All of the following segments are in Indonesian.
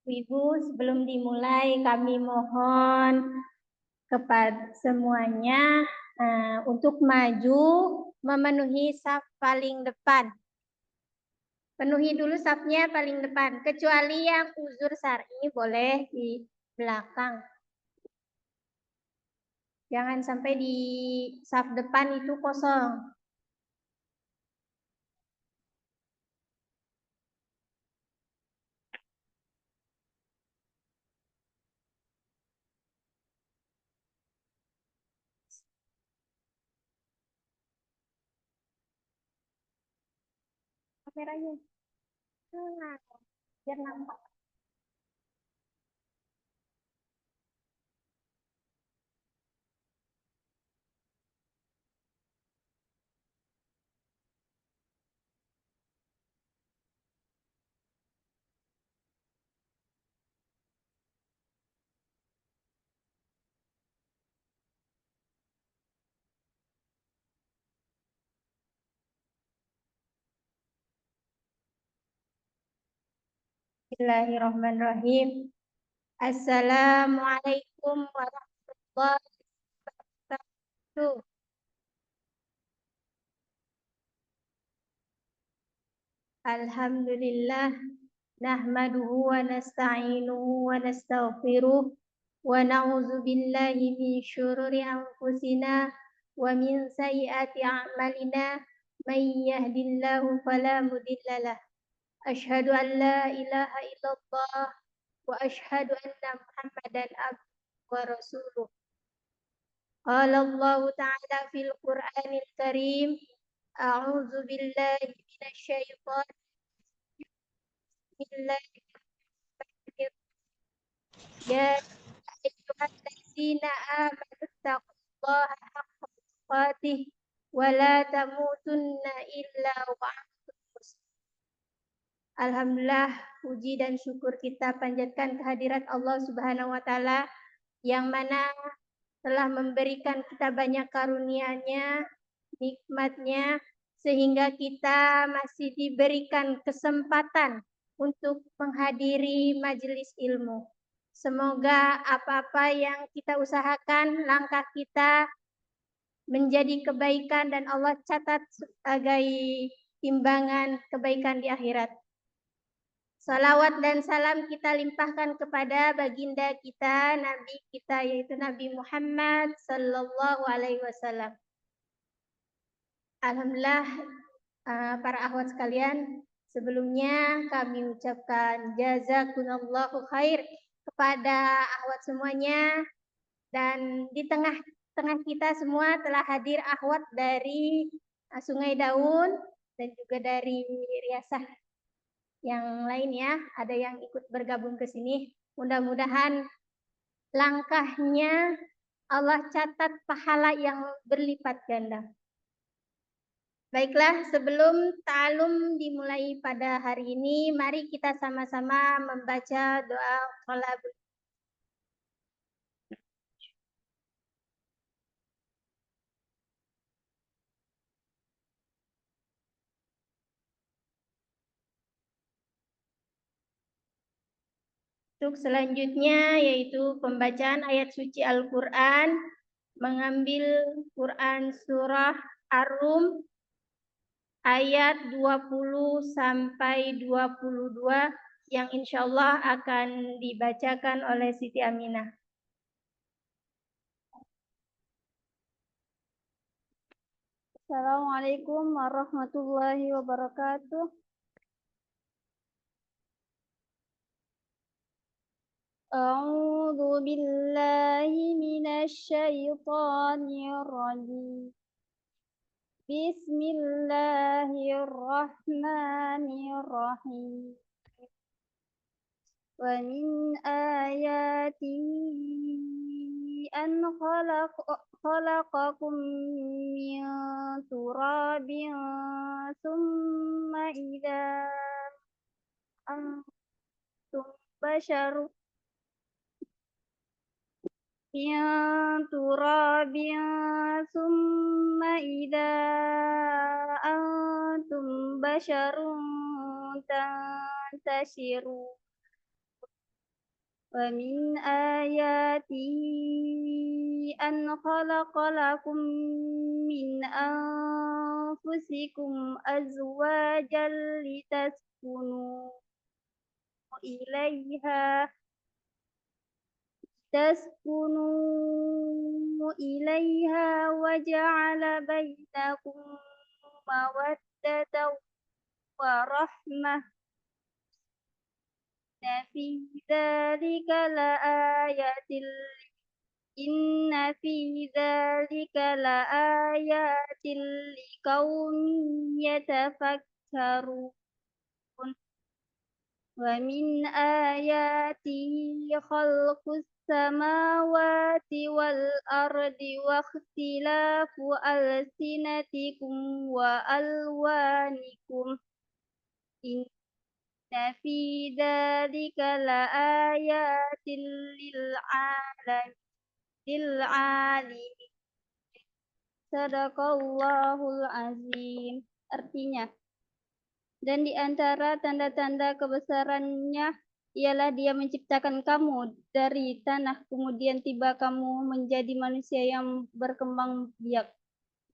Ibu, sebelum dimulai kami mohon kepada semuanya untuk maju memenuhi saf paling depan. Penuhi dulu safnya paling depan, kecuali yang uzur syar'i boleh di belakang. Jangan sampai di saf depan itu kosong. Kameranya. Nah, biar nampak. Bismillahirrahmanirrahim. Assalamualaikum warahmatullahi wabarakatuh. Alhamdulillah. Nahmaduhu wa nasta'inuhu wa nastaghfiruh. Wa na'udzu billahi min syururi anfusina wa min sayyiati a'malina. May yahdihillahu fala mudilla lah. Asyhadu an la ilaha illallah wa asyhadu anna Muhammadan abduhu wa rasuluh. Qala Allah ta'ala fil Qur'anil Karim. A'udzu billahi minasy syaithanir Bismillahirrahmanirrahim. Ya ayyuhallazina amanu taqullaha haqqa tuqatih wa la tamutunna illa wa antum muslimun. Alhamdulillah, puji dan syukur kita panjatkan kehadirat Allah Subhanahu wa taala yang mana telah memberikan kita banyak karunia-Nya, nikmat-Nya, sehingga kita masih diberikan kesempatan untuk menghadiri majelis ilmu. Semoga apa-apa yang kita usahakan, langkah kita menjadi kebaikan dan Allah catat sebagai timbangan kebaikan di akhirat. Salawat dan salam kita limpahkan kepada baginda kita, Nabi kita yaitu Nabi Muhammad Sallallahu Alaihi Wasallam. Alhamdulillah, para akhwat sekalian, sebelumnya kami ucapkan jazakumullahu khair kepada akhwat semuanya, dan di tengah-tengah kita semua telah hadir akhwat dari Sungai Daun dan juga dari Riasah yang lain ya, ada yang ikut bergabung ke sini. Mudah-mudahan langkahnya Allah catat pahala yang berlipat ganda. Baiklah, sebelum ta'alum dimulai pada hari ini, mari kita sama-sama membaca doa thalabul. Untuk selanjutnya yaitu pembacaan ayat suci Al-Quran, mengambil Quran surah Ar-Rum ayat 20 sampai 22 yang insya Allah akan dibacakan oleh Siti Aminah. Assalamualaikum warahmatullahi wabarakatuh. A'udzu billahi minasy syaithanir rajim. Bismillahirrahmanirrahim. Wa min ayatihi an khalaqakum min turabin thumma idza antum basharun min turabin thumma idza antum basharun tantashirun. ومن آياته أن خلق لكم من أنفسكم أزواجا إليها تسكنوا إليها وجعل بينكم مودة ورحمة في ذلك لآيات إن في ذلك لآيات لقوم يتفكرون ومن آياته خلق السماوات والأرض واختلاف ألسنتكم وألوانكم إن في ذلك لآيات للعالمين. Sadaqallahul azim. Artinya, dan di antara tanda-tanda kebesarannya ialah Dia menciptakan kamu dari tanah, kemudian tiba kamu menjadi manusia yang berkembang biak.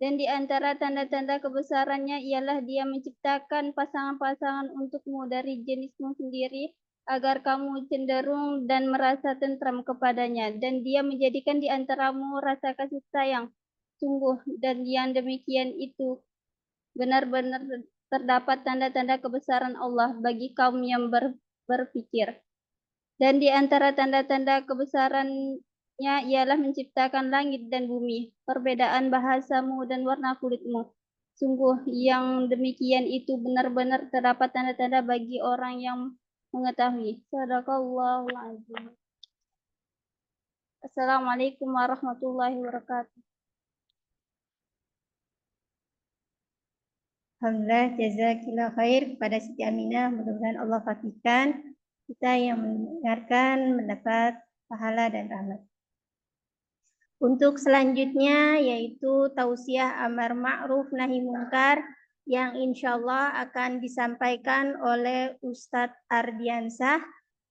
Dan di antara tanda-tanda kebesarannya ialah Dia menciptakan pasangan-pasangan untukmu dari jenismu sendiri, agar kamu cenderung dan merasa tentram kepadanya. Dan Dia menjadikan di antaramu rasa kasih sayang. Sungguh, dan yang demikian itu benar-benar terdapat tanda-tanda kebesaran Allah bagi kaum yang berpikir. Dan di antara tanda-tanda kebesarannya ialah menciptakan langit dan bumi, perbedaan bahasamu dan warna kulitmu. Sungguh yang demikian itu benar-benar terdapat tanda-tanda bagi orang yang mengetahui. Sadaqallahul azim. Assalamualaikum warahmatullahi wabarakatuh. Alhamdulillah, jazakillah khair kepada Siti Aminah. Mudah-mudahan Allah fakihkan kita yang mendengarkan mendapat pahala dan rahmat. Untuk selanjutnya yaitu tausiah amar ma'ruf nahi mungkar yang insya Allah akan disampaikan oleh Ustadz Ardiansah.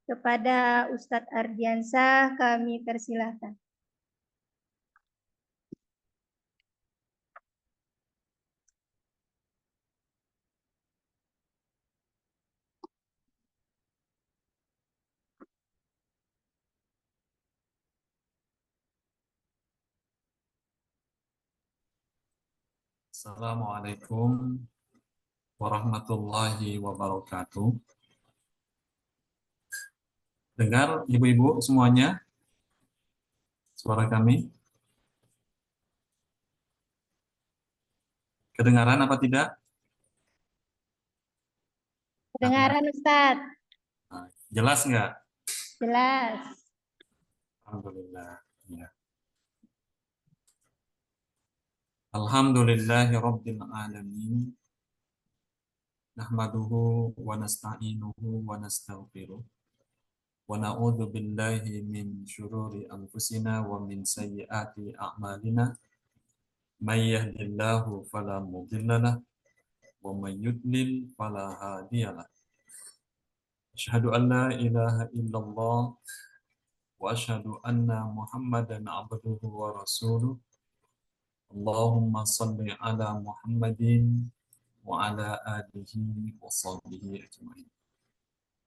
Kepada Ustadz Ardiansah kami persilahkan. Assalamualaikum warahmatullahi wabarakatuh. Dengar ibu-ibu semuanya suara kami? Kedengaran apa tidak? Kedengaran Ustadz? Jelas nggak? Jelas. Alhamdulillah. Ya. Alhamdulillahi rabbil alamin. Nahmaduhu wa nasta'inuhu wa nastaghfiruh. Wa na'udzu billahi min syururi anfusina wa min sayyiati a'malina. May yahdihillahu fala mudilla lahu wa may yudlil fala hadiyalah. Asyhadu an la ilaha illallah wa asyhadu anna Muhammadan abduhu wa rasuluh. Allahumma salli ala Muhammadin wa ala alihi wa sahbihi ajma'in.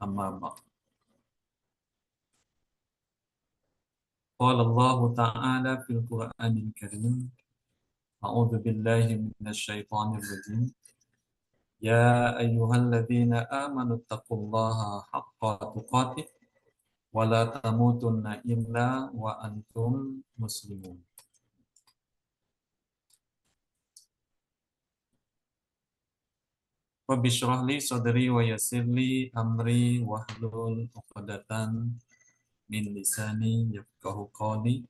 Amma ba'd. Qala Allah Ta'ala fil Qur'anil Karim. A'udzu billahi minasy syaithanir rajim. Ya ayyuhalladzina amanu taqullaha haqqa tuqatih wa la tamutunna illa wa antum muslimun. Rabbi shrah li sadri wa yassir li amri wahlul 'uqdatam min lisani yafqahu qawli.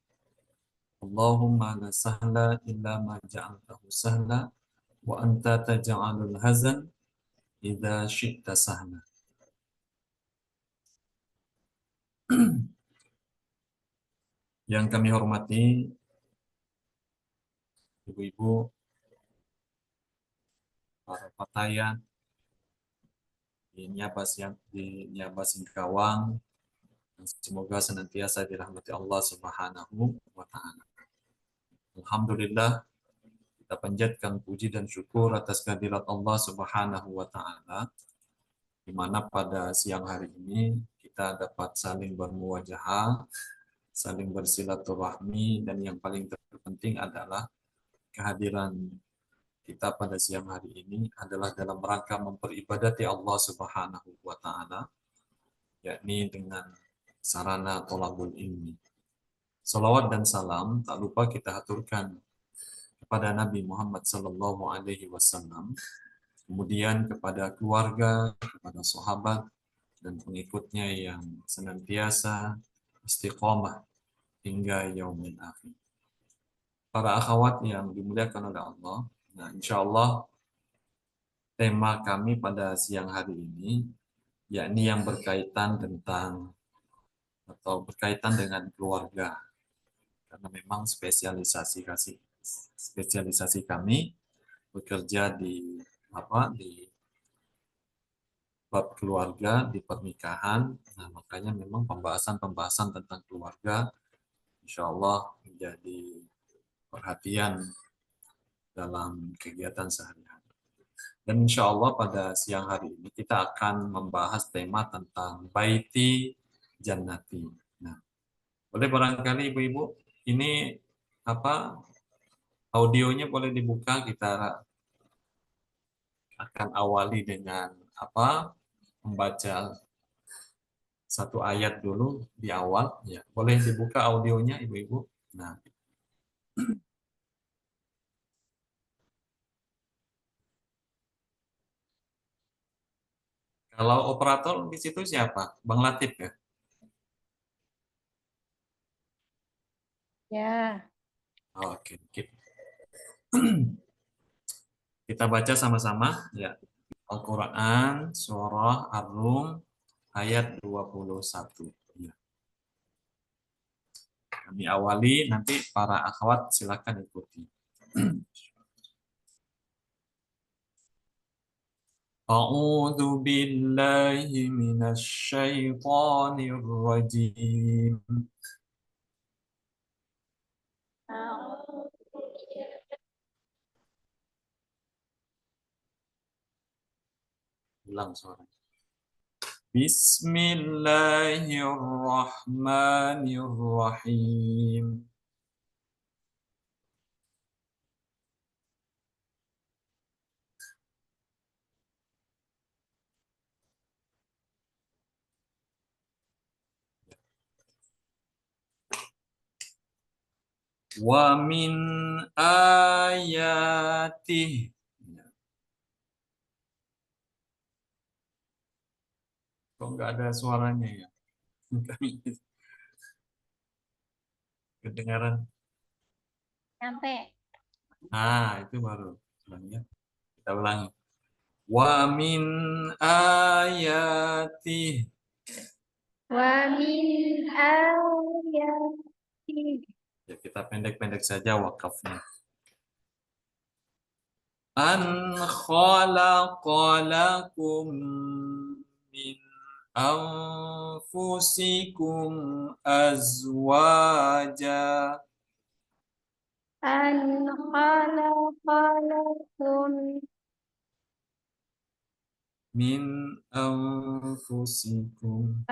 Allahumma la sahla illa ma ja'altahu sahla wa anta taj'alul hazan idza syi'ta sahla. Yang kami hormati ibu-ibu, para patayan di Nyaba Singkawang, Dan semoga senantiasa dirahmati Allah Subhanahu wa Ta'ala. Alhamdulillah, kita panjatkan puji dan syukur atas kehadirat Allah Subhanahu wa Ta'ala, di mana pada siang hari ini kita dapat saling bermuwajahah, saling bersilaturahmi, dan yang paling terpenting adalah kehadiran kita pada siang hari ini adalah dalam rangka memperibadati Allah Subhanahu wa Ta'ala, yakni dengan sarana thalabul ilmi. Salawat dan salam tak lupa kita aturkan kepada Nabi Muhammad sallallahu alaihi wasallam, kemudian kepada keluarga, kepada sahabat dan pengikutnya yang senantiasa istiqomah hingga yaumil akhir. Para akhwat yang dimuliakan oleh Allah, nah insyaallah tema kami pada siang hari ini yakni yang berkaitan dengan keluarga, karena memang spesialisasi kami bekerja di bab keluarga, di pernikahan. Nah, makanya memang pembahasan tentang keluarga insya Allah menjadi perhatian dalam kegiatan sehari-hari. Dan insya Allah pada siang hari ini kita akan membahas tema tentang baiti jannati. Nah, boleh barangkali ibu-ibu ini audionya boleh dibuka, kita akan awali dengan membaca satu ayat dulu di awal. Ya, boleh dibuka audionya ibu-ibu. Nah, kalau operator di situ siapa? Bang Latif ya? Ya. Oke. Kita baca sama-sama ya. Al-Quran surah Ar-Rum ayat 21. Ya. Kami awali, nanti para akhwat silakan ikuti. A'udzu billahi minasy syaithanir rajim. Ulang suara. Bismillahirrahmanirrahim. Wa min ayatih. Kok nggak ada suaranya ya? Kedengaran? Sampai. Nah, itu baru. Kita ulangi. Wa min ayatih. Wa min ayati. Ya, kita pendek-pendek saja wakafnya. An khalaqalakum min anfusikum azwaja. An khalaqalakum Min anfusikum.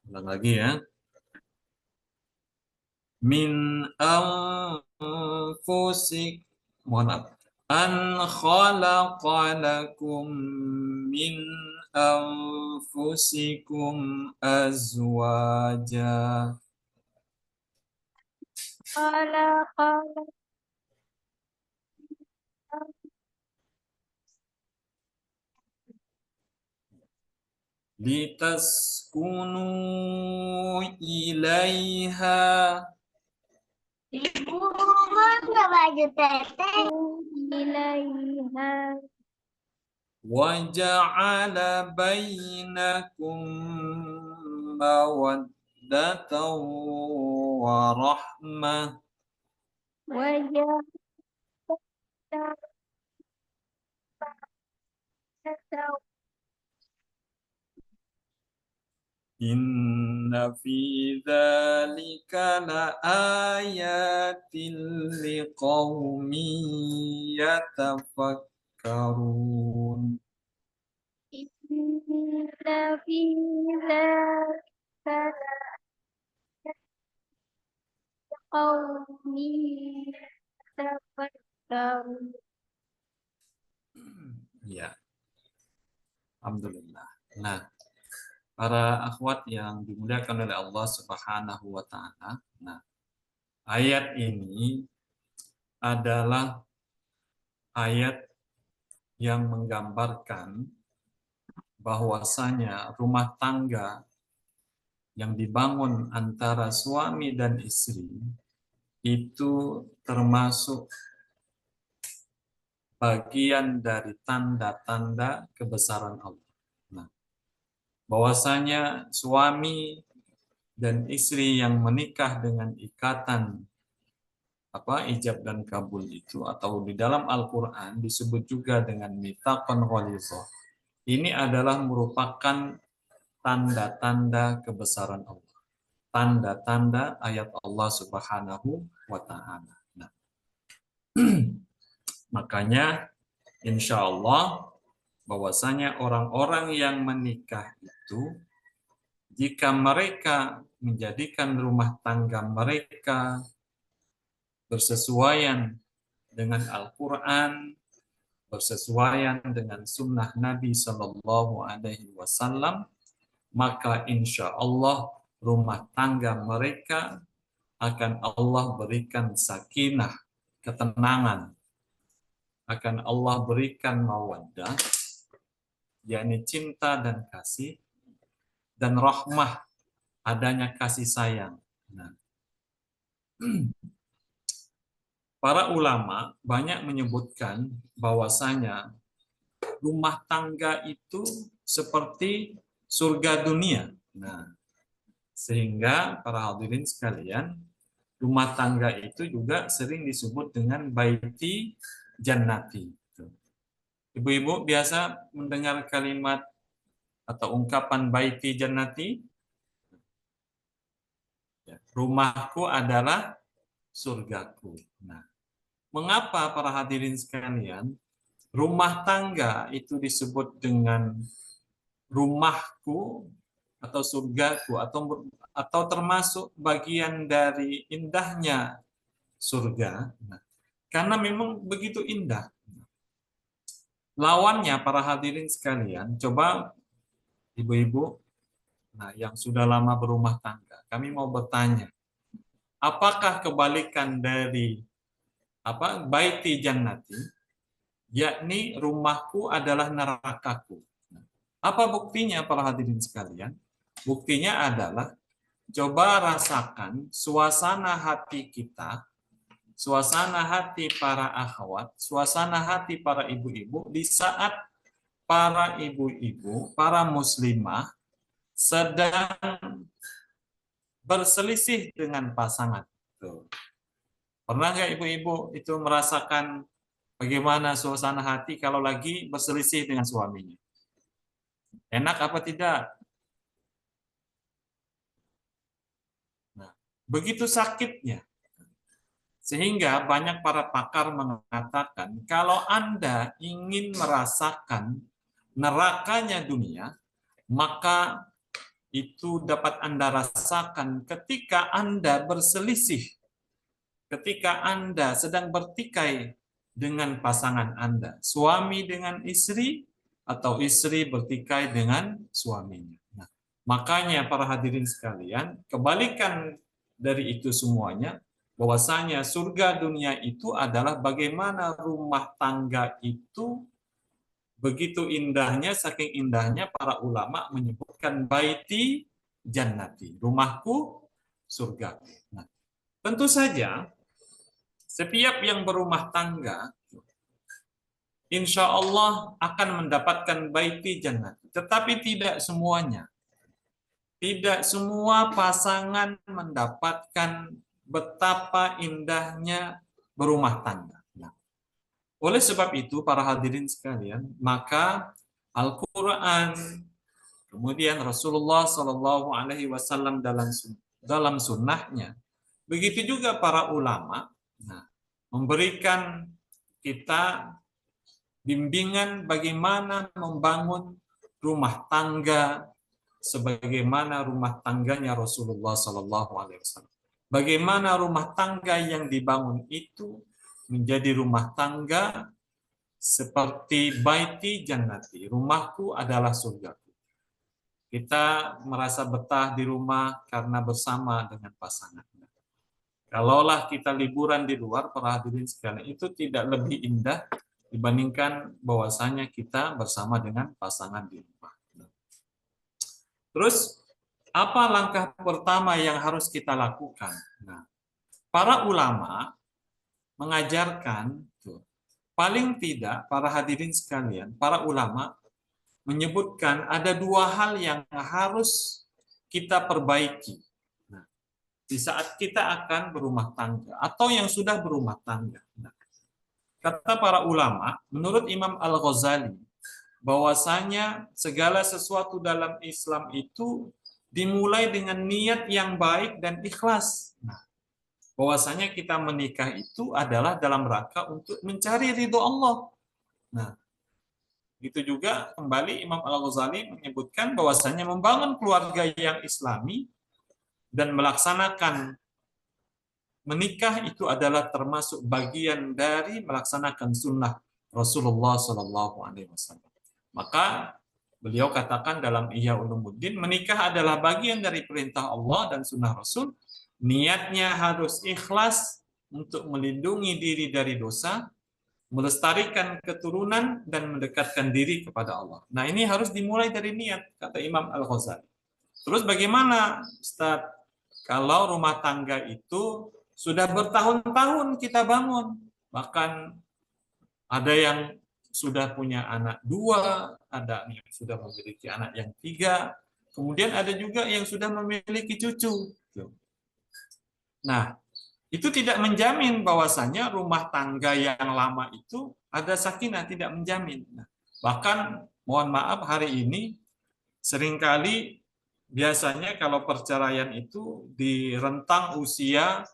Ulang lagi ya. Min anfusik. Mohon maaf. An khalaqalakum min anfusikum azwaja. khalaqalakum Litaskunu ilaiha. Ibu mana baju teteh? Ilaiha. وَجَعَلَ بَيْنَكُمْ مَوَدَّةً وَرَحْمَةً. Wajah Inna fi dzalika laayatil liqaumin yatafakkarun. Inna fi dzalika qaumin tafakkarun. Ya, alhamdulillah. Nah, para akhwat yang dimuliakan oleh Allah Subhanahu wa taala. Nah, ayat ini adalah ayat yang menggambarkan bahwasanya rumah tangga yang dibangun antara suami dan istri itu termasuk bagian dari tanda-tanda kebesaran Allah. Nah, bahwasanya suami dan istri yang menikah dengan ikatan ijab dan kabul itu, atau di dalam Al-Quran disebut juga dengan mitsaqan ghalidha. Ini adalah merupakan tanda-tanda kebesaran Allah, tanda-tanda ayat Allah Subhanahu wa taala. Nah, makanya insya Allah bahwasanya orang-orang yang menikah itu, jika mereka menjadikan rumah tangga mereka bersesuaian dengan Al-Quran, bersesuaian dengan sunnah Nabi Shallallahu Alaihi Wasallam, maka insya Allah rumah tangga mereka akan Allah berikan sakinah, ketenangan, akan Allah berikan mawaddah, yakni cinta dan kasih, dan rahmah, adanya kasih sayang. Nah, para ulama banyak menyebutkan bahwasanya rumah tangga itu seperti surga dunia. Nah, sehingga para hadirin sekalian, rumah tangga itu juga sering disebut dengan baiti jannati. Ibu-ibu biasa mendengar kalimat atau ungkapan baiti jannati? Rumahku adalah surgaku. Nah, mengapa para hadirin sekalian rumah tangga itu disebut dengan rumahku atau surgaku, atau termasuk bagian dari indahnya surga? Nah, karena memang begitu indah. Lawannya para hadirin sekalian, coba ibu-ibu, nah yang sudah lama berumah tangga, kami mau bertanya, apakah kebalikan dari baiti jannati, yakni rumahku adalah nerakaku? Apa buktinya para hadirin sekalian? Buktinya adalah coba rasakan suasana hati kita, suasana hati para akhwat, suasana hati para ibu-ibu di saat para ibu-ibu, para muslimah sedang berselisih dengan pasangan. Tuh. Pernah nggak ibu-ibu itu merasakan bagaimana suasana hati kalau lagi berselisih dengan suaminya? Enak apa tidak? Nah, begitu sakitnya. Sehingga banyak para pakar mengatakan, kalau Anda ingin merasakan nerakanya dunia, maka itu dapat Anda rasakan ketika Anda berselisih, ketika Anda sedang bertikai dengan pasangan Anda, suami dengan istri, atau istri bertikai dengan suaminya. Nah, makanya para hadirin sekalian, kebalikan dari itu semuanya, bahwasanya surga dunia itu adalah bagaimana rumah tangga itu begitu indahnya, saking indahnya para ulama menyebutkan baiti jannati, rumahku surga. Nah, tentu saja setiap yang berumah tangga insya Allah akan mendapatkan baiti jannati, tetapi tidak semuanya. Tidak semua pasangan mendapatkan betapa indahnya berumah tangga. Nah, oleh sebab itu, para hadirin sekalian, maka Al-Quran, Kemudian Rasulullah Shallallahu Alaihi Wasallam dalam sunnahnya, begitu juga para ulama, memberikan kita bimbingan bagaimana membangun rumah tangga sebagaimana rumah tangganya Rasulullah Shallallahu Alaihi Wasallam. Bagaimana rumah tangga yang dibangun itu menjadi rumah tangga seperti baiti jannati, rumahku adalah surgaku. Kita merasa betah di rumah karena bersama dengan pasangan. Kalaulah kita liburan di luar, para hadirin sekalian, itu tidak lebih indah dibandingkan bahwasanya kita bersama dengan pasangan di rumah. Terus, apa langkah pertama yang harus kita lakukan? Nah, para ulama mengajarkan, paling tidak para hadirin sekalian, para ulama menyebutkan ada dua hal yang harus kita perbaiki di saat kita akan berumah tangga atau yang sudah berumah tangga. Kata para ulama, menurut Imam Al-Ghazali, bahwasanya segala sesuatu dalam Islam itu dimulai dengan niat yang baik dan ikhlas. Bahwasanya kita menikah itu adalah dalam rangka untuk mencari ridho Allah. Itu juga kembali Imam Al-Ghazali menyebutkan bahwasanya membangun keluarga yang islami dan melaksanakan menikah itu adalah termasuk bagian dari melaksanakan sunnah Rasulullah Shallallahu Alaihi Wasallam. Maka beliau katakan dalam Ihya Ulumuddin, menikah adalah bagian dari perintah Allah dan sunnah Rasul. Niatnya harus ikhlas untuk melindungi diri dari dosa, melestarikan keturunan, dan mendekatkan diri kepada Allah. Nah, ini harus dimulai dari niat, kata Imam Al-Ghazali. Terus bagaimana, Ustaz? Kalau rumah tangga itu sudah bertahun-tahun kita bangun, bahkan ada yang sudah punya anak 2, ada yang sudah memiliki anak yang 3, kemudian ada juga yang sudah memiliki cucu. Nah, itu tidak menjamin bahwasanya rumah tangga yang lama itu ada sakinah, tidak menjamin. Bahkan, mohon maaf, hari ini seringkali biasanya kalau perceraian itu di rentang usia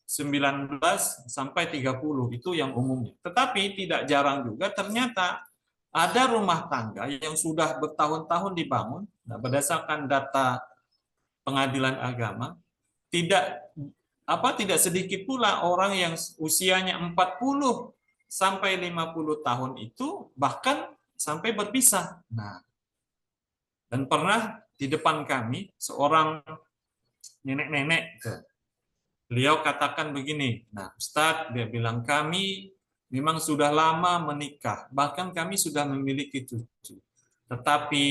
19 sampai 30, itu yang umumnya. Tetapi tidak jarang juga ternyata ada rumah tangga yang sudah bertahun-tahun dibangun, berdasarkan data Pengadilan Agama, tidak sedikit pula orang yang usianya 40 sampai 50 tahun itu bahkan sampai berpisah. Dan pernah di depan kami seorang nenek-nenek, beliau katakan begini, Ustadz, dia bilang, kami memang sudah lama menikah, bahkan kami sudah memiliki cucu. Tetapi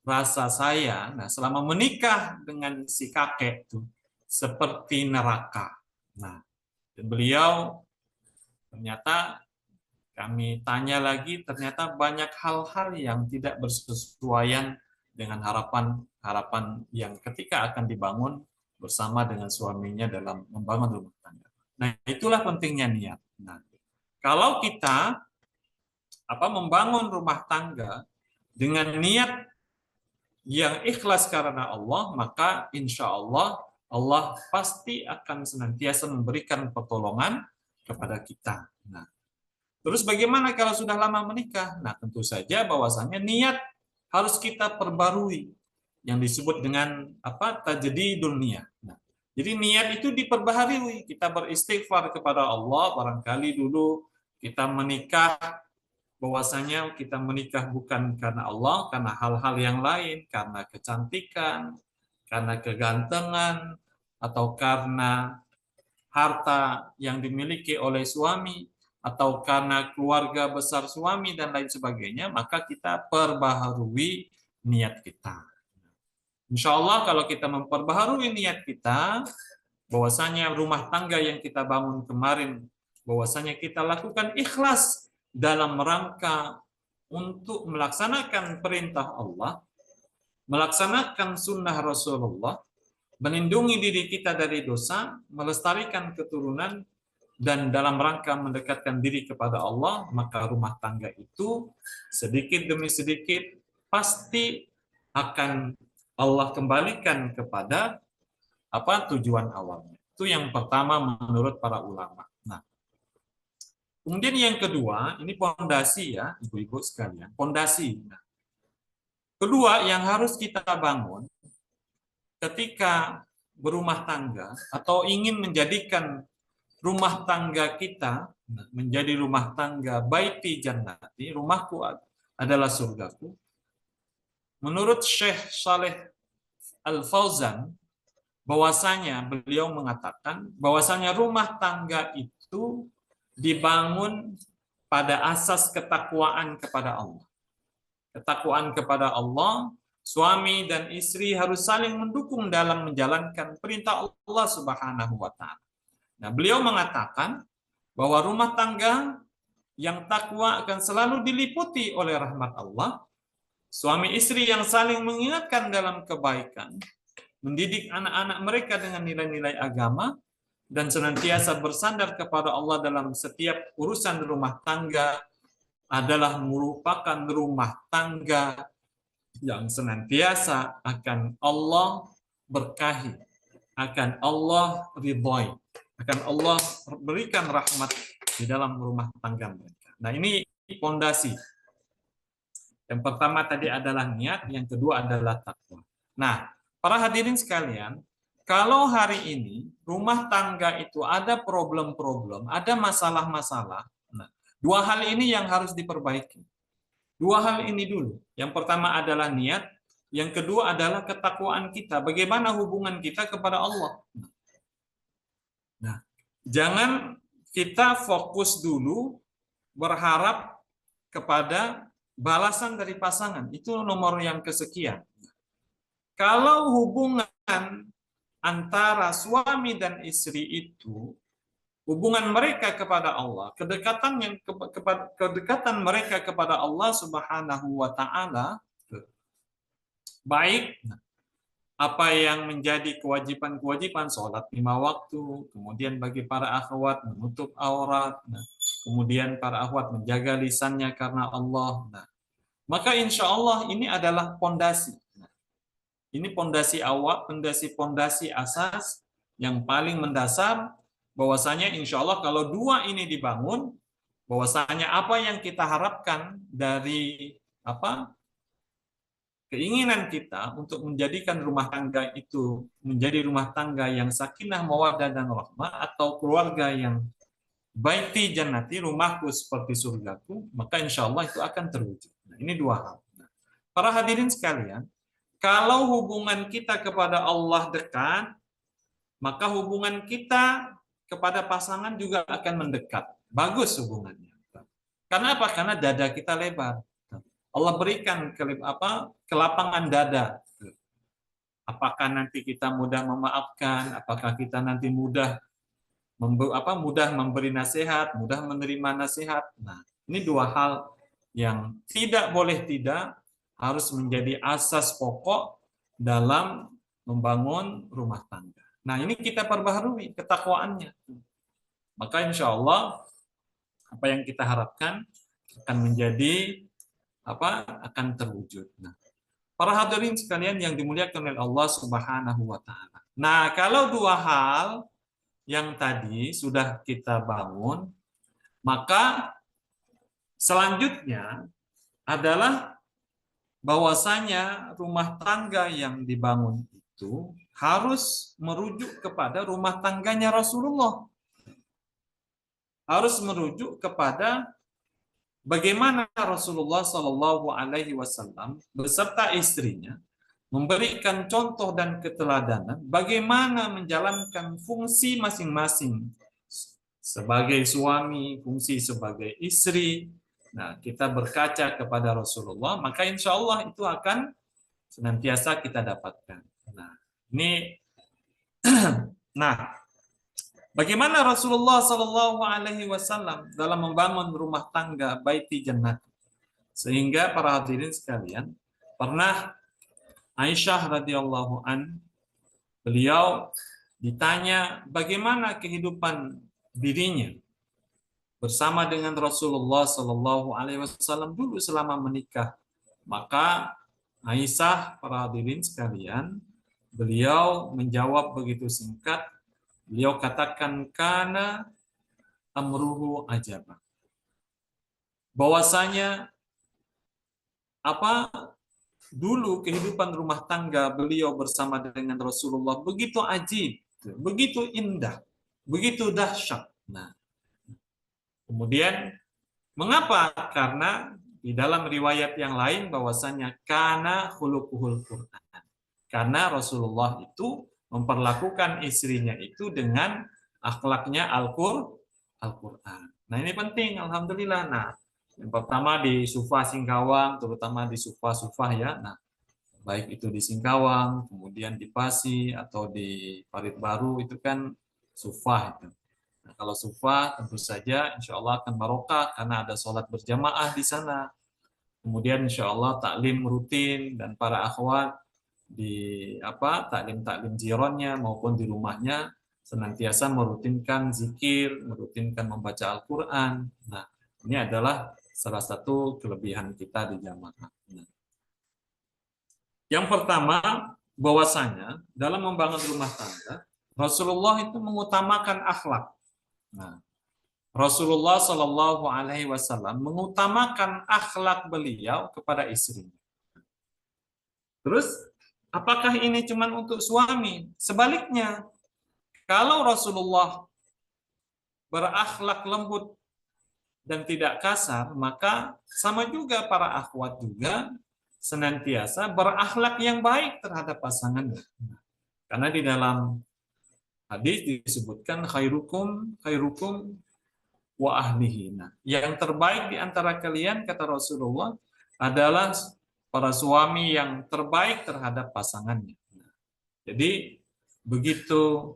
rasa saya, selama menikah dengan si kakek itu seperti neraka. Dan beliau ternyata kami tanya lagi, ternyata banyak hal-hal yang tidak bersesuaian dengan harapan yang ketika akan dibangun bersama dengan suaminya dalam membangun rumah tangga. Nah, itulah pentingnya niat. Kalau kita membangun rumah tangga dengan niat yang ikhlas karena Allah, maka insya Allah pasti akan senantiasa memberikan pertolongan kepada kita. Terus bagaimana kalau sudah lama menikah? Tentu saja bahwasanya niat harus kita perbarui, yang disebut dengan tajdidul niyah. Jadi niat itu diperbaharui, kita beristighfar kepada Allah. Barangkali dulu kita menikah, bahwasanya kita menikah bukan karena Allah, karena hal-hal yang lain, karena kecantikan, karena kegantengan, atau karena harta yang dimiliki oleh suami, atau karena keluarga besar suami, dan lain sebagainya, maka kita perbaharui niat kita. Insya Allah kalau kita memperbaharui niat kita, bahwasanya rumah tangga yang kita bangun kemarin, bahwasanya kita lakukan ikhlas dalam rangka untuk melaksanakan perintah Allah, melaksanakan sunnah Rasulullah, melindungi diri kita dari dosa, melestarikan keturunan, dan dalam rangka mendekatkan diri kepada Allah, maka rumah tangga itu sedikit demi sedikit pasti akan Allah kembalikan kepada tujuan awalnya. Itu yang pertama menurut para ulama. Nah, kemudian yang kedua, ini pondasi ya, ibu-ibu sekalian, pondasi. Nah, kedua yang harus kita bangun ketika berumah tangga atau ingin menjadikan rumah tangga kita menjadi rumah tangga baiti jannati, rumahku adalah surgaku. Menurut Syekh Saleh Al-Fauzan, bahwasanya beliau mengatakan bahwasanya rumah tangga itu dibangun pada asas ketakwaan kepada Allah. Ketakwaan kepada Allah, suami dan istri harus saling mendukung dalam menjalankan perintah Allah Subhanahu wa taala. Nah, beliau mengatakan bahwa rumah tangga yang takwa akan selalu diliputi oleh rahmat Allah. Suami istri yang saling mengingatkan dalam kebaikan, mendidik anak-anak mereka dengan nilai-nilai agama, dan senantiasa bersandar kepada Allah dalam setiap urusan rumah tangga adalah merupakan rumah tangga yang senantiasa akan Allah berkahi, akan Allah ridhoi, akan Allah berikan rahmat di dalam rumah tangga mereka. Nah, ini fondasi. Yang pertama tadi adalah niat, yang kedua adalah takwa. Nah, para hadirin sekalian, kalau hari ini rumah tangga itu ada problem-problem, ada masalah-masalah, nah, dua hal ini yang harus diperbaiki. Dua hal ini dulu. Yang pertama adalah niat, yang kedua adalah ketakwaan kita. Bagaimana hubungan kita kepada Allah. Nah, jangan kita fokus dulu berharap kepada balasan dari pasangan. Itu nomor yang kesekian. Kalau hubungan antara suami dan istri itu, hubungan mereka kepada Allah, kedekatan mereka kepada Allah Subhanahu wa taala baik, apa yang menjadi kewajiban-kewajiban sholat 5 waktu, kemudian bagi para akhwat menutup aurat, kemudian para akhwat menjaga lisannya karena Allah. Maka insya Allah ini adalah pondasi. Ini pondasi awal, pondasi asas yang paling mendasar, bahwasanya insya Allah kalau dua ini dibangun, bahwasanya apa yang kita harapkan dari keinginan kita untuk menjadikan rumah tangga itu menjadi rumah tangga yang sakinah, mawaddah dan rahmah, atau keluarga yang baiti jannati, rumahku seperti surgaku, maka insya Allah itu akan terwujud. Nah, ini dua hal. Para hadirin sekalian, kalau hubungan kita kepada Allah dekat, maka hubungan kita kepada pasangan juga akan mendekat. Bagus hubungannya. Karena apa? Karena dada kita lebar. Allah berikan kelapangan dada. Apakah nanti kita mudah memaafkan? Apakah kita nanti mudah memberi nasihat, mudah menerima nasihat? Nah, ini dua hal yang tidak boleh tidak harus menjadi asas pokok dalam membangun rumah tangga. Nah, ini kita perbaharui ketakwaannya. Maka insya Allah apa yang kita harapkan akan menjadi akan terwujud. Nah, para hadirin sekalian yang dimuliakan oleh Allah Subhanahu wa taala. Nah, kalau dua hal yang tadi sudah kita bangun, maka selanjutnya adalah bahwasanya rumah tangga yang dibangun itu harus merujuk kepada rumah tangganya Rasulullah. Harus merujuk kepada bagaimana Rasulullah Shallallahu Alaihi Wasallam beserta istrinya memberikan contoh dan keteladanan bagaimana menjalankan fungsi masing-masing sebagai suami, fungsi sebagai istri. Nah, kita berkaca kepada Rasulullah, maka insya Allah itu akan senantiasa kita dapatkan. Nah, ini, bagaimana Rasulullah Shallallahu Alaihi Wasallam dalam membangun rumah tangga baiti jannah, sehingga para hadirin sekalian, pernah Aisyah radhiyallahu an, beliau ditanya bagaimana kehidupan dirinya bersama dengan Rasulullah Shallallahu Alaihi Wasallam dulu selama menikah. Maka Aisyah, para hadirin sekalian, beliau menjawab begitu singkat. Beliau katakan kana amruhu ajaba. Bahwasanya apa dulu kehidupan rumah tangga beliau bersama dengan Rasulullah begitu ajib, begitu indah, begitu dahsyat. Nah, kemudian mengapa? Karena di dalam riwayat yang lain bahwasanya kana khuluquhul Quran. Karena Rasulullah itu memperlakukan istrinya itu dengan akhlaknya Al-Quran. Nah ini penting, alhamdulillah. Nah, yang pertama di Sufah Singkawang, terutama di Sufah-Sufah ya. Nah, baik itu di Singkawang, kemudian di Pasi atau di Parit Baru itu kan Sufah itu. Nah, kalau Sufah tentu saja insya Allah akan barokah karena ada sholat berjamaah di sana. Kemudian insya Allah taklim rutin dan para akhwat di taklim-taklim jironnya maupun di rumahnya senantiasa merutinkan zikir, merutinkan membaca Al-Quran. Nah, ini adalah salah satu kelebihan kita di jamaah. Nah, yang pertama, bahwasanya dalam membangun rumah tangga, Rasulullah itu mengutamakan akhlak. Nah, Rasulullah Shallallahu Alaihi Wasallam mengutamakan akhlak beliau kepada istrinya. Terus, apakah ini cuma untuk suami? Sebaliknya, kalau Rasulullah berakhlak lembut dan tidak kasar, maka sama juga para akhwat juga senantiasa berakhlak yang baik terhadap pasangannya. Karena di dalam hadis disebutkan khairukum wa ahlihi. Nah, yang terbaik di antara kalian kata Rasulullah adalah para suami yang terbaik terhadap pasangannya. Nah, jadi begitu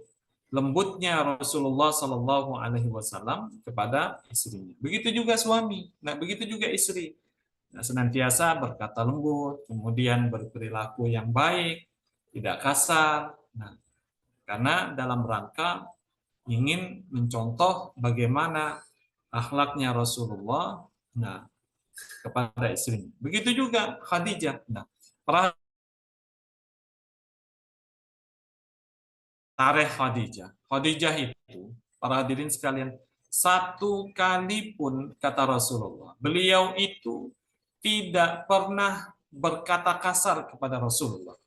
lembutnya Rasulullah Shallallahu Alaihi Wasallam kepada istrinya. Begitu juga suami. Nah, begitu juga istri. Nah, senantiasa berkata lembut, kemudian berperilaku yang baik, tidak kasar. Nah, karena dalam rangka ingin mencontoh bagaimana akhlaknya Rasulullah kepada istrinya. Begitu juga Khadijah. Nah, tarikh Khadijah. Khadijah itu, para hadirin sekalian, satu kali pun kata Rasulullah, beliau itu tidak pernah berkata kasar kepada Rasulullah.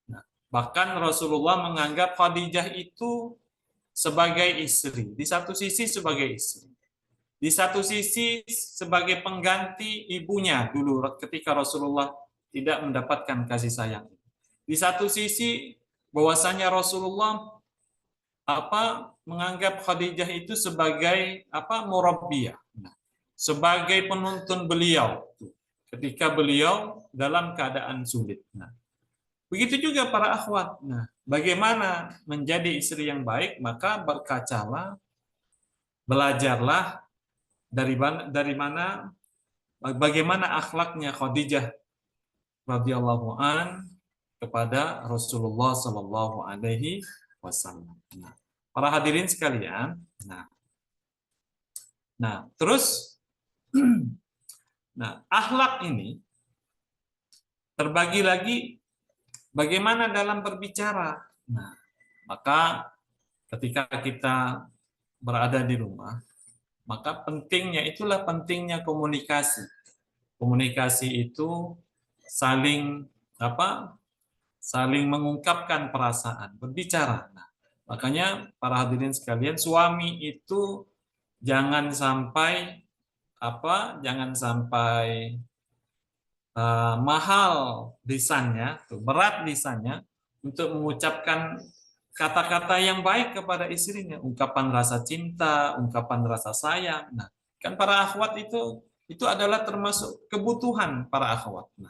Nah, bahkan Rasulullah menganggap Khadijah itu sebagai istri. Di satu sisi sebagai istri. Di satu sisi sebagai pengganti ibunya dulu ketika Rasulullah tidak mendapatkan kasih sayang. Di satu sisi bahwasanya Rasulullah menganggap Khadijah itu sebagai murabbiyah. Nah, sebagai penuntun beliau ketika beliau dalam keadaan sulit. Nah, begitu juga para akhwat. Nah, bagaimana menjadi istri yang baik? Maka berkacalah, belajarlah dari mana bagaimana akhlaknya Khadijah radhiyallahu an kepada Rasulullah Shallallahu Alaihi Wasallam. Nah, para hadirin sekalian, nah terus, nah akhlak ini terbagi lagi bagaimana dalam berbicara. Nah, maka ketika kita berada di rumah, maka itulah pentingnya komunikasi. Komunikasi itu saling mengungkapkan perasaan, berbicara. Nah, makanya para hadirin sekalian, suami itu jangan sampai mahal lisannya, berat lisannya untuk mengucapkan kata-kata yang baik kepada istrinya, ungkapan rasa cinta, ungkapan rasa sayang. Nah, kan para akhwat itu adalah termasuk kebutuhan para akhwat. Nah,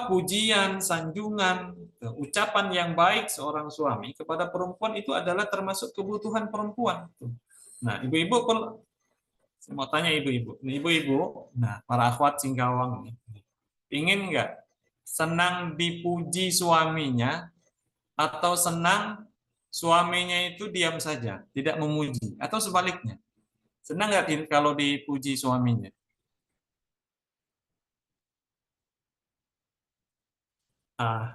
pujian, sanjungan, ucapan yang baik seorang suami kepada perempuan itu adalah termasuk kebutuhan perempuan. Nah, ibu-ibu, saya mau tanya ibu-ibu, nah para akhwat Singkawang nih, ingin nggak senang dipuji suaminya atau senang suaminya itu diam saja, tidak memuji, atau sebaliknya, senang nggak kalau dipuji suaminya? Ah.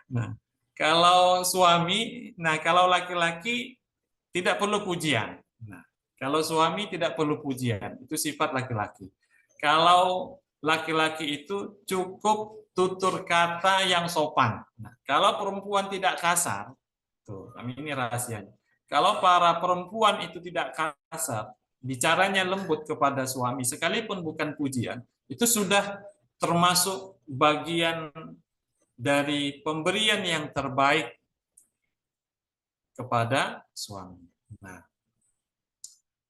Nah, kalau suami, nah kalau laki-laki tidak perlu pujian. Nah, kalau suami tidak perlu pujian, itu sifat laki-laki. Kalau laki-laki itu cukup tutur kata yang sopan. Nah, kalau perempuan tidak kasar, tuh, kami ini rahasianya. Kalau para perempuan itu tidak kasar, bicaranya lembut kepada suami, sekalipun bukan pujian, itu sudah termasuk bagian dari pemberian yang terbaik kepada suami. Nah,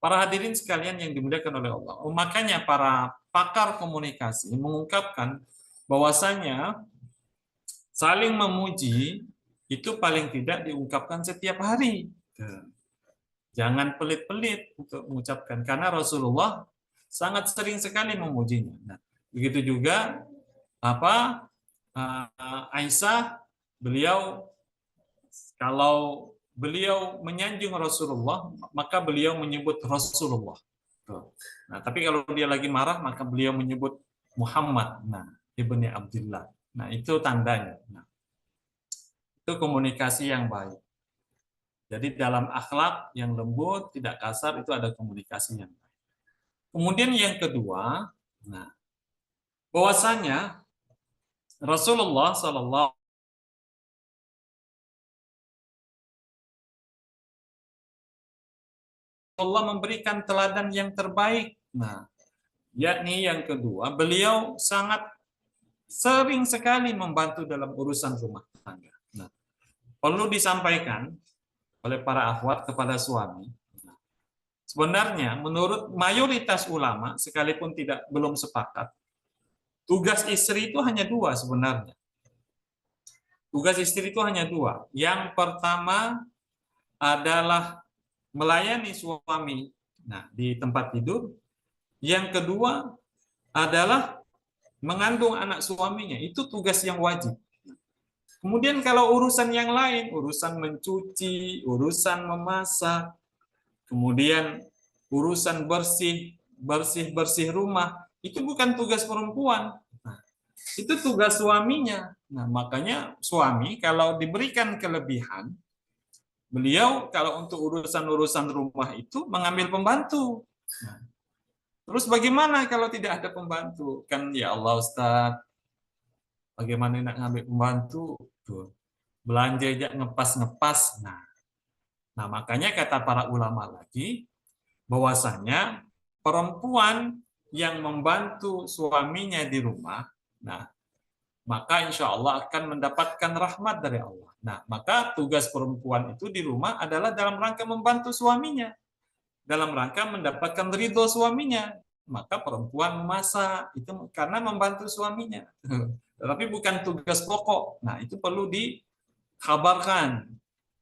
para hadirin sekalian yang dimuliakan oleh Allah, makanya para pakar komunikasi mengungkapkan bahwasanya saling memuji itu paling tidak diungkapkan setiap hari. Jangan pelit-pelit untuk mengucapkan, karena Rasulullah sangat sering sekali memujinya. Nah, begitu juga Aisyah, beliau kalau beliau menyanjung Rasulullah, maka beliau menyebut Rasulullah. Nah, tapi kalau dia lagi marah, maka beliau menyebut Muhammad. Nah, ibni Abdullah. Nah, itu tandanya. Nah, itu komunikasi yang baik. Jadi dalam akhlak yang lembut, tidak kasar, itu ada komunikasi yang baik. Kemudian yang kedua, nah, bahwasanya Rasulullah Shallallahu Allah memberikan teladan yang terbaik. Nah, yakni yang kedua, beliau sangat sering sekali membantu dalam urusan rumah tangga. Nah, perlu disampaikan oleh para akhwat kepada suami. Sebenarnya menurut mayoritas ulama, sekalipun belum sepakat, tugas istri itu hanya dua sebenarnya. Tugas istri itu hanya dua. Yang pertama adalah melayani suami, nah, di tempat tidur. Yang kedua adalah mengandung anak suaminya. Itu tugas yang wajib. Kemudian kalau urusan yang lain, urusan mencuci, urusan memasak, kemudian urusan bersih rumah, itu bukan tugas perempuan. Nah, itu tugas suaminya. Nah, makanya suami kalau diberikan kelebihan, beliau kalau untuk urusan-urusan rumah itu mengambil pembantu. Nah, terus bagaimana kalau tidak ada pembantu? Kan ya Allah Ustaz, bagaimana nak ngambil pembantu? Tuh, belanja aja ngepas-ngepas. Nah, makanya kata para ulama lagi, bahwasanya perempuan yang membantu suaminya di rumah, nah, maka insya Allah akan mendapatkan rahmat dari Allah. Nah, maka tugas perempuan itu di rumah adalah dalam rangka membantu suaminya, dalam rangka mendapatkan ridho suaminya. Maka perempuan memasak itu karena membantu suaminya, tetapi bukan tugas pokok. Nah, itu perlu dikabarkan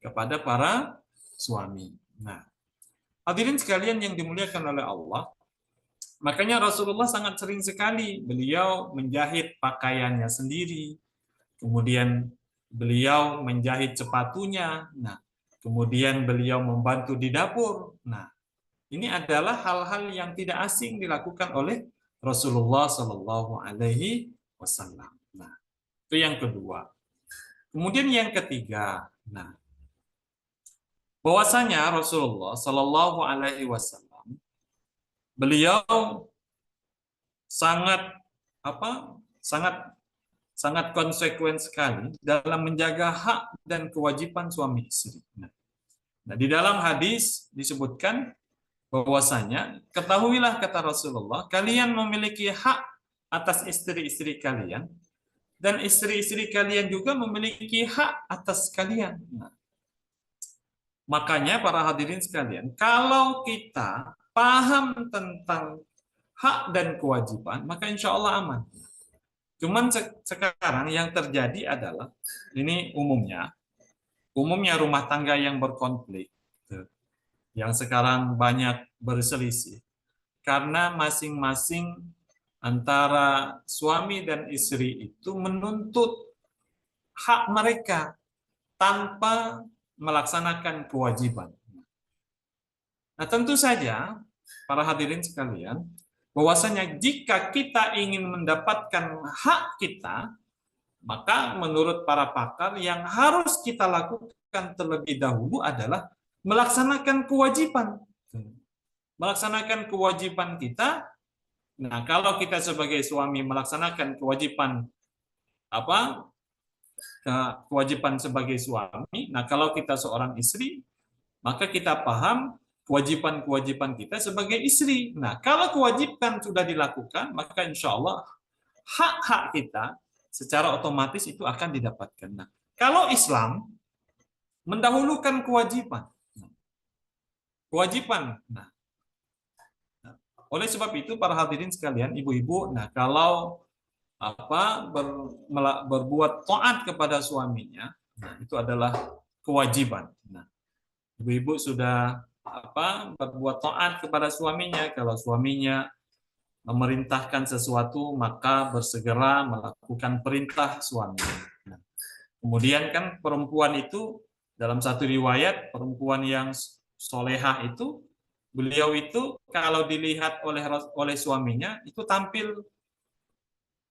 kepada para suami. Nah, hadirin sekalian yang dimuliakan oleh Allah, makanya Rasulullah sangat sering sekali beliau menjahit pakaiannya sendiri, kemudian beliau menjahit sepatunya, nah, kemudian beliau membantu di dapur. Nah, ini adalah hal-hal yang tidak asing dilakukan oleh Rasulullah Shallallahu Alaihi Wasallam. Nah, itu yang kedua. Kemudian yang ketiga, nah, bahwasanya Rasulullah Shallallahu Alaihi Wasallam beliau sangat sangat konsekuen sekali dalam menjaga hak dan kewajiban suami istri. Nah, di dalam hadis disebutkan bahwasanya ketahuilah kata Rasulullah, kalian memiliki hak atas istri-istri kalian dan istri-istri kalian juga memiliki hak atas kalian. Nah, makanya para hadirin sekalian, kalau kita paham tentang hak dan kewajiban, maka insya Allah aman. Cuman sekarang yang terjadi adalah, ini umumnya rumah tangga yang berkonflik, yang sekarang banyak berselisih, karena masing-masing antara suami dan istri itu menuntut hak mereka tanpa melaksanakan kewajiban. Nah, tentu saja para hadirin sekalian, bahwasanya jika kita ingin mendapatkan hak kita, maka menurut para pakar yang harus kita lakukan terlebih dahulu adalah melaksanakan kewajiban. Melaksanakan kewajiban kita. Nah, kalau kita sebagai suami melaksanakan kewajiban kewajiban sebagai suami, nah kalau kita seorang istri, maka kita paham kewajiban-kewajiban kita sebagai istri. Nah, kalau kewajiban sudah dilakukan, maka insya Allah hak-hak kita secara otomatis itu akan didapatkan. Nah, kalau Islam mendahulukan kewajiban, nah, oleh sebab itu para hadirin sekalian, ibu-ibu, nah kalau berbuat taat kepada suaminya, nah, itu adalah kewajiban. Nah, ibu-ibu sudah berbuat taat kepada suaminya, kalau suaminya memerintahkan sesuatu maka bersegera melakukan perintah suami. Nah, kemudian kan perempuan itu dalam satu riwayat, perempuan yang solehah itu, beliau itu kalau dilihat oleh suaminya itu tampil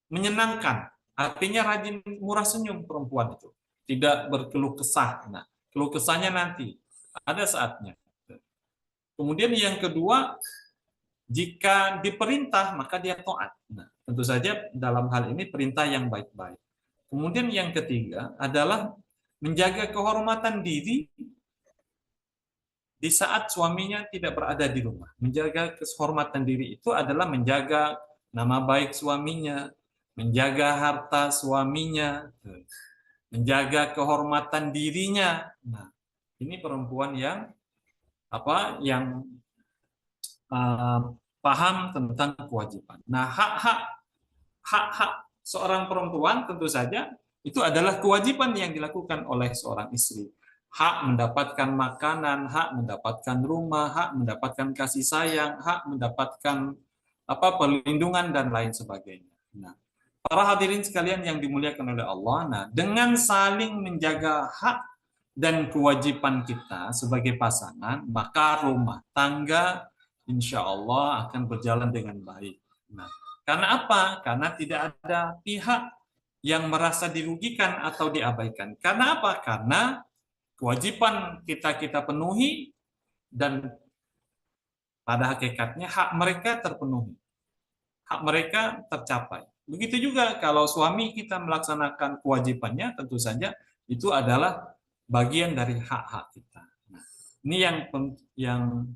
menyenangkan, artinya rajin murah senyum perempuan itu, tidak berkeluh kesah. Nah, keluh kesahnya nanti ada saatnya. Kemudian yang kedua, jika diperintah maka dia taat. Nah, tentu saja dalam hal ini perintah yang baik-baik. Kemudian yang ketiga adalah menjaga kehormatan diri di saat suaminya tidak berada di rumah. Menjaga kehormatan diri itu adalah menjaga nama baik suaminya, menjaga harta suaminya, menjaga kehormatan dirinya. Nah, ini perempuan yang paham tentang kewajiban. Nah, hak seorang perempuan tentu saja itu adalah kewajiban yang dilakukan oleh seorang istri. Hak mendapatkan makanan, hak mendapatkan rumah, hak mendapatkan kasih sayang, hak mendapatkan perlindungan dan lain sebagainya. Nah, para hadirin sekalian yang dimuliakan oleh Allah, nah, dengan saling menjaga hak dan kewajiban kita sebagai pasangan, maka rumah tangga insya Allah akan berjalan dengan baik. Nah, karena apa? Karena tidak ada pihak yang merasa dirugikan atau diabaikan. Karena apa? Karena kewajiban kita penuhi dan pada hakikatnya hak mereka terpenuhi. Hak mereka tercapai. Begitu juga kalau suami kita melaksanakan kewajibannya, tentu saja itu adalah bagian dari hak-hak kita. Nah, ini yang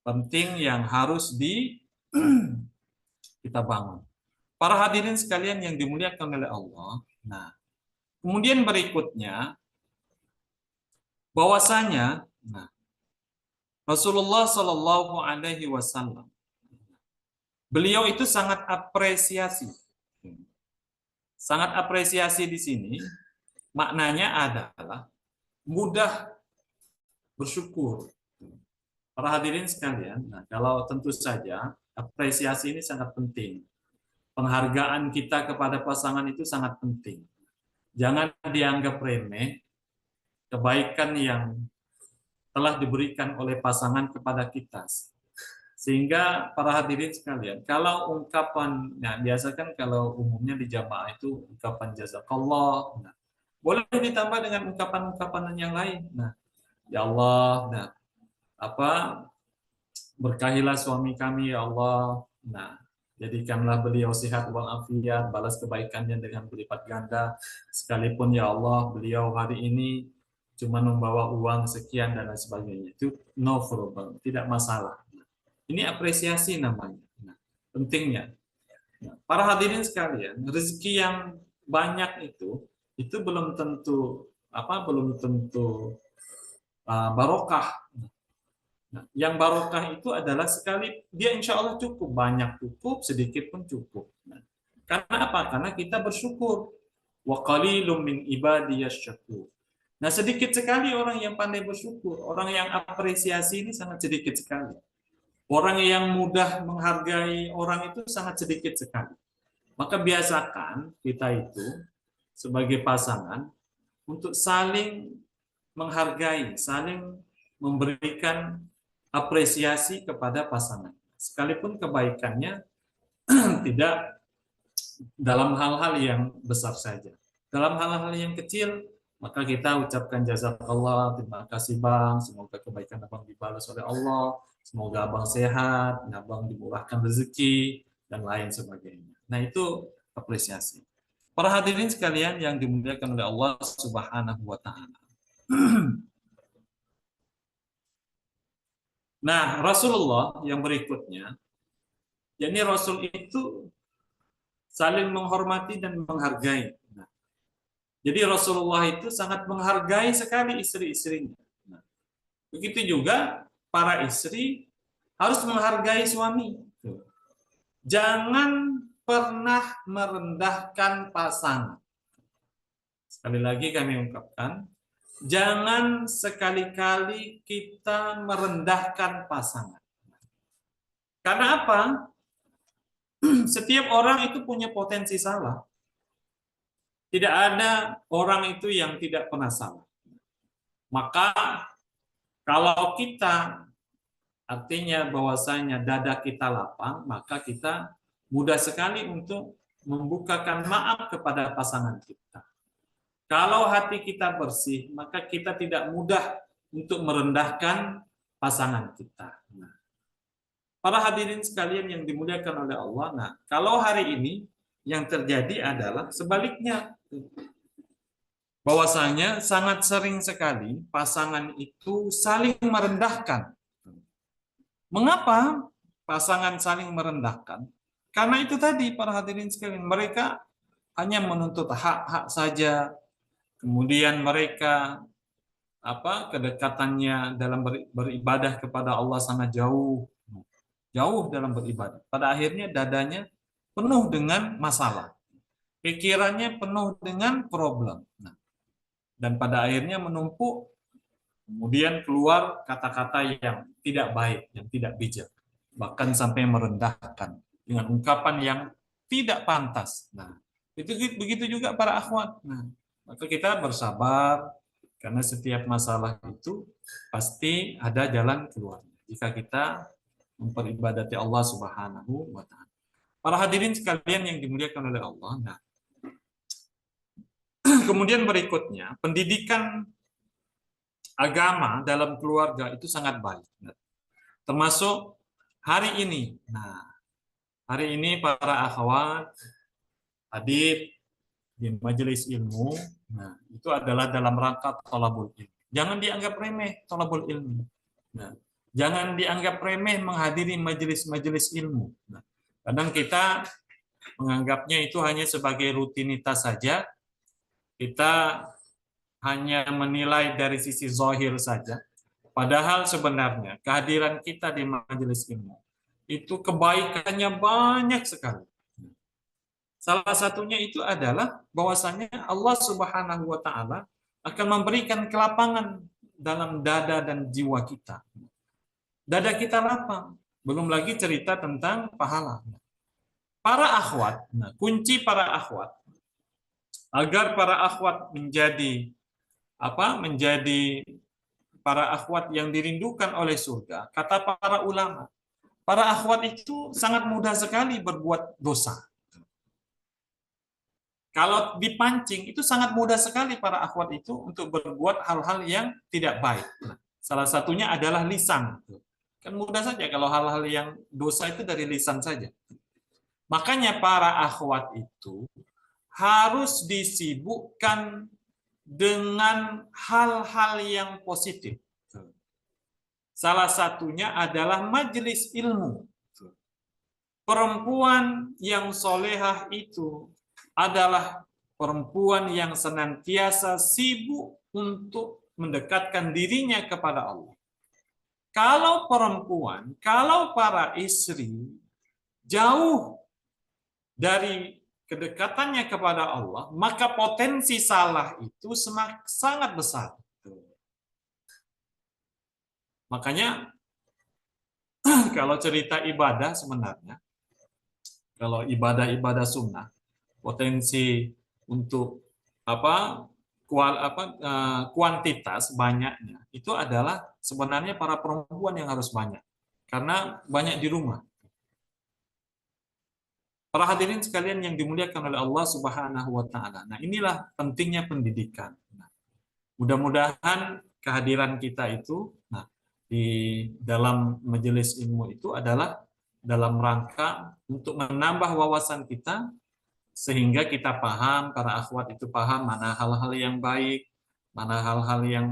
penting yang harus kita bangun. Para hadirin sekalian yang dimuliakan oleh Allah. Nah, kemudian berikutnya bahwasanya Rasulullah Shallallahu Alaihi Wasallam beliau itu sangat apresiasi di sini maknanya adalah mudah bersyukur. Para hadirin sekalian, nah, kalau tentu saja apresiasi ini sangat penting. Penghargaan kita kepada pasangan itu sangat penting. Jangan dianggap remeh kebaikan yang telah diberikan oleh pasangan kepada kita. Sehingga para hadirin sekalian, kalau ungkapan, nah biasa kan kalau umumnya di jamaah itu ungkapan jazakallah, nah, boleh ditambah dengan ungkapan-ungkapan yang lain. Nah, ya Allah, nah, berkahilah suami kami ya Allah. Nah, jadikanlah beliau sehat walafiat, balas kebaikannya dengan berlipat ganda. Sekalipun ya Allah, beliau hari ini cuma membawa uang sekian dan lain sebagainya. Itu no problem, tidak masalah. Ini apresiasi namanya. Nah, pentingnya. Nah, para hadirin sekalian, rezeki yang banyak itu belum tentu barokah. Nah, yang barokah itu adalah sekali dia insya Allah cukup, banyak cukup, sedikit pun cukup. Nah, karena apa? Karena kita bersyukur. Wa qalilum min ibadiyasy syakur. Nah, sedikit sekali orang yang pandai bersyukur, orang yang apresiasi ini sangat sedikit sekali. Orang yang mudah menghargai orang itu sangat sedikit sekali. Maka biasakan kita itu sebagai pasangan untuk saling menghargai, saling memberikan apresiasi kepada pasangan. sekalipun kebaikannya tidak dalam hal-hal yang besar saja. Dalam hal-hal yang kecil, maka kita ucapkan jazakallah, terima kasih Bang, semoga kebaikan Abang dibalas oleh Allah, semoga Abang sehat, Abang dimurahkan rezeki, dan lain sebagainya. Nah, itu apresiasi. Para hadirin sekalian yang dimuliakan oleh Allah Subhanahu wa Ta'ala. Nah, Rasulullah yang berikutnya, yakni Rasul itu saling menghormati dan menghargai. Nah, jadi Rasulullah itu sangat menghargai sekali istri-istrinya. Nah, begitu juga para istri harus menghargai suami. Jangan pernah merendahkan pasangan. Sekali lagi kami ungkapkan, jangan sekali-kali kita merendahkan pasangan. Karena apa? Setiap orang itu punya potensi salah. Tidak ada orang itu yang tidak pernah salah. Maka kalau kita artinya bahwasanya dada kita lapang, maka kita mudah sekali untuk membukakan maaf kepada pasangan kita. Kalau hati kita bersih, maka kita tidak mudah untuk merendahkan pasangan kita. Nah, para hadirin sekalian yang dimuliakan oleh Allah, nah, kalau hari ini yang terjadi adalah sebaliknya. Bahwasanya sangat sering sekali pasangan itu saling merendahkan. Mengapa pasangan saling merendahkan? Karena itu tadi para hadirin sekalian, mereka hanya menuntut hak-hak saja. Kemudian mereka kedekatannya dalam beribadah kepada Allah sangat jauh dalam beribadah. Pada akhirnya dadanya penuh dengan masalah, pikirannya penuh dengan problem. Nah, dan pada akhirnya menumpuk, kemudian keluar kata-kata yang tidak baik, yang tidak bijak, bahkan sampai merendahkan dengan ungkapan yang tidak pantas. Nah, itu begitu juga para akhwat. Nah, maka kita bersabar, karena setiap masalah itu pasti ada jalan keluar jika kita memperibadati Allah Subhanahu wa Ta'ala. Para hadirin sekalian yang dimuliakan oleh Allah. Nah, kemudian berikutnya, pendidikan agama dalam keluarga itu sangat baik. Termasuk hari ini. Nah, hari ini para akhwat hadir di majelis ilmu, nah, itu adalah dalam rangka thalabul ilmi. Jangan dianggap remeh thalabul ilmi. Nah, jangan dianggap remeh menghadiri majelis-majelis ilmu. Nah, kadang kita menganggapnya itu hanya sebagai rutinitas saja. Kita hanya menilai dari sisi zahir saja. Padahal sebenarnya kehadiran kita di majelis ilmu itu kebaikannya banyak sekali. Salah satunya itu adalah bahwasanya Allah Subhanahu wa Ta'ala akan memberikan kelapangan dalam dada dan jiwa kita. Dada kita lapang, belum lagi cerita tentang pahala. Para akhwat, nah, kunci para akhwat agar para akhwat menjadi para akhwat yang dirindukan oleh surga, kata para ulama, para akhwat itu sangat mudah sekali berbuat dosa. Kalau dipancing, itu sangat mudah sekali para akhwat itu untuk berbuat hal-hal yang tidak baik. Nah, salah satunya adalah lisan. Kan mudah saja kalau hal-hal yang dosa itu dari lisan saja. Makanya para akhwat itu harus disibukkan dengan hal-hal yang positif. Salah satunya adalah majelis ilmu. Perempuan yang solehah itu adalah perempuan yang senantiasa sibuk untuk mendekatkan dirinya kepada Allah. Kalau perempuan, kalau para istri jauh dari kedekatannya kepada Allah, maka potensi salah itu sangat besar. Makanya kalau cerita ibadah sebenarnya, kalau ibadah-ibadah sunnah, potensi untuk kuantitas banyaknya itu adalah sebenarnya para perempuan yang harus banyak, karena banyak di rumah. Para hadirin sekalian yang dimuliakan oleh Allah Subhanahu wa taala. Nah, inilah pentingnya pendidikan. Nah, mudah-mudahan kehadiran kita itu di dalam majelis ilmu itu adalah dalam rangka untuk menambah wawasan kita sehingga kita paham, para akhwat itu paham mana hal-hal yang baik, mana hal-hal yang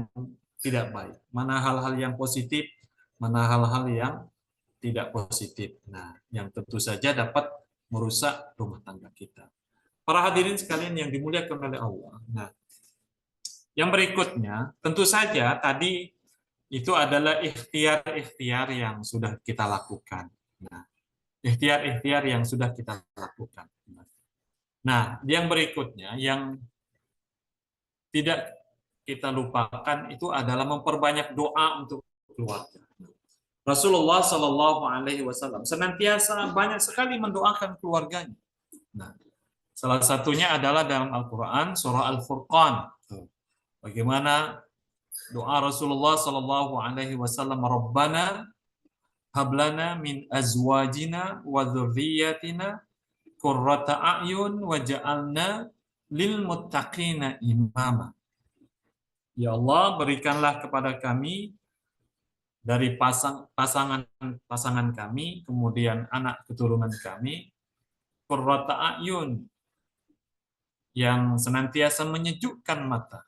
tidak baik, mana hal-hal yang positif, mana hal-hal yang tidak positif. Nah, yang tentu saja dapat merusak rumah tangga kita. Para hadirin sekalian yang dimuliakan oleh Allah. Nah, yang berikutnya, tentu saja tadi itu adalah ikhtiar-ikhtiar yang sudah kita lakukan. Nah, ikhtiar-ikhtiar yang sudah kita lakukan. Nah, yang berikutnya yang tidak kita lupakan itu adalah memperbanyak doa untuk keluarga. Rasulullah Shallallahu Alaihi Wasallam senantiasa banyak sekali mendoakan keluarganya. Nah, salah satunya adalah dalam Al-Quran surah Al-Furqan. Bagaimana doa Rasulullah Shallallahu Alaihi Wasallam, Rabbana hablana min azwajina wa dzurriyyatina qurrata a'yun waj'alna lil muttaqina imama. Ya Allah, berikanlah kepada kami dari pasangan kami, kemudian anak keturunan kami, qurrata a'yun, yang senantiasa menyejukkan mata.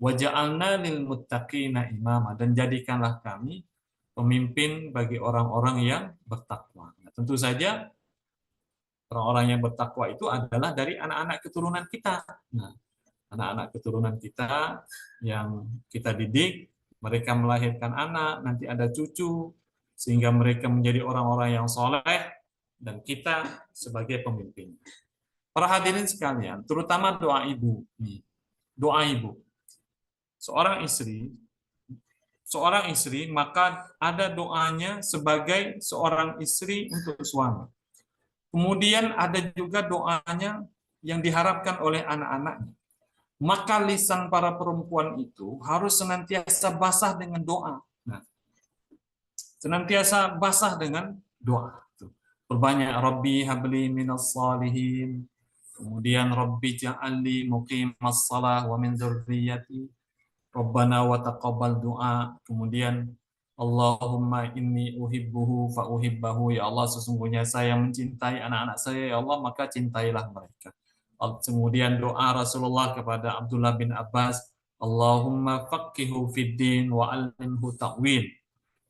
Waja'alna lil muttaqina imama, dan jadikanlah kami pemimpin bagi orang-orang yang bertakwa. Nah, tentu saja orang-orang yang bertakwa itu adalah dari anak-anak keturunan kita. Nah, anak-anak keturunan kita yang kita didik, mereka melahirkan anak, nanti ada cucu, sehingga mereka menjadi orang-orang yang soleh, dan kita sebagai pemimpin. Para hadirin sekalian, terutama doa ibu. Doa ibu. Seorang istri, maka ada doanya sebagai seorang istri untuk suami. Kemudian ada juga doanya yang diharapkan oleh anak-anaknya. Maka lisan para perempuan itu harus senantiasa basah dengan doa. Nah, senantiasa basah dengan doa. Perbanyak Rabbi habli minas salihin. Kemudian Rabbi ja'alli muqimas salah wa min dzurriyyati. Rabbana wa taqabbal du'a. Kemudian Allahumma inni uhibbuhu fa uhibbahu. Ya Allah, sesungguhnya saya mencintai anak-anak saya, ya Allah, maka cintailah mereka. Kemudian doa Rasulullah kepada Abdullah bin Abbas, Allahumma faqihhu fid din wa 'allimhu ta'wil.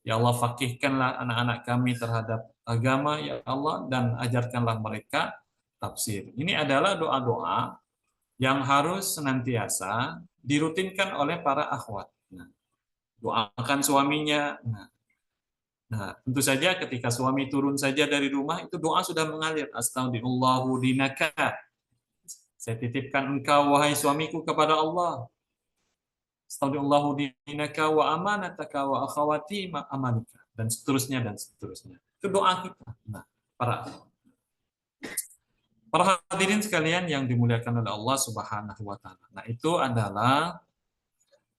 Ya Allah, faqihkanlah anak-anak kami terhadap agama, ya Allah, dan ajarkanlah mereka tafsir. Ini adalah doa-doa yang harus senantiasa dirutinkan oleh para akhwat. Nah, doakan suaminya. Nah, tentu saja ketika suami turun saja dari rumah, itu doa sudah mengalir. Astaghfirullahu dinaka. Saya titipkan engkau, wahai suamiku, kepada Allah. Astaghfirullahu dinaka wa amanataka wa akhawati ma amanika. Dan seterusnya, dan seterusnya. Itu doa kita. Nah, para hadirin sekalian yang dimuliakan oleh Allah Subhanahu wa taala. Nah, itu adalah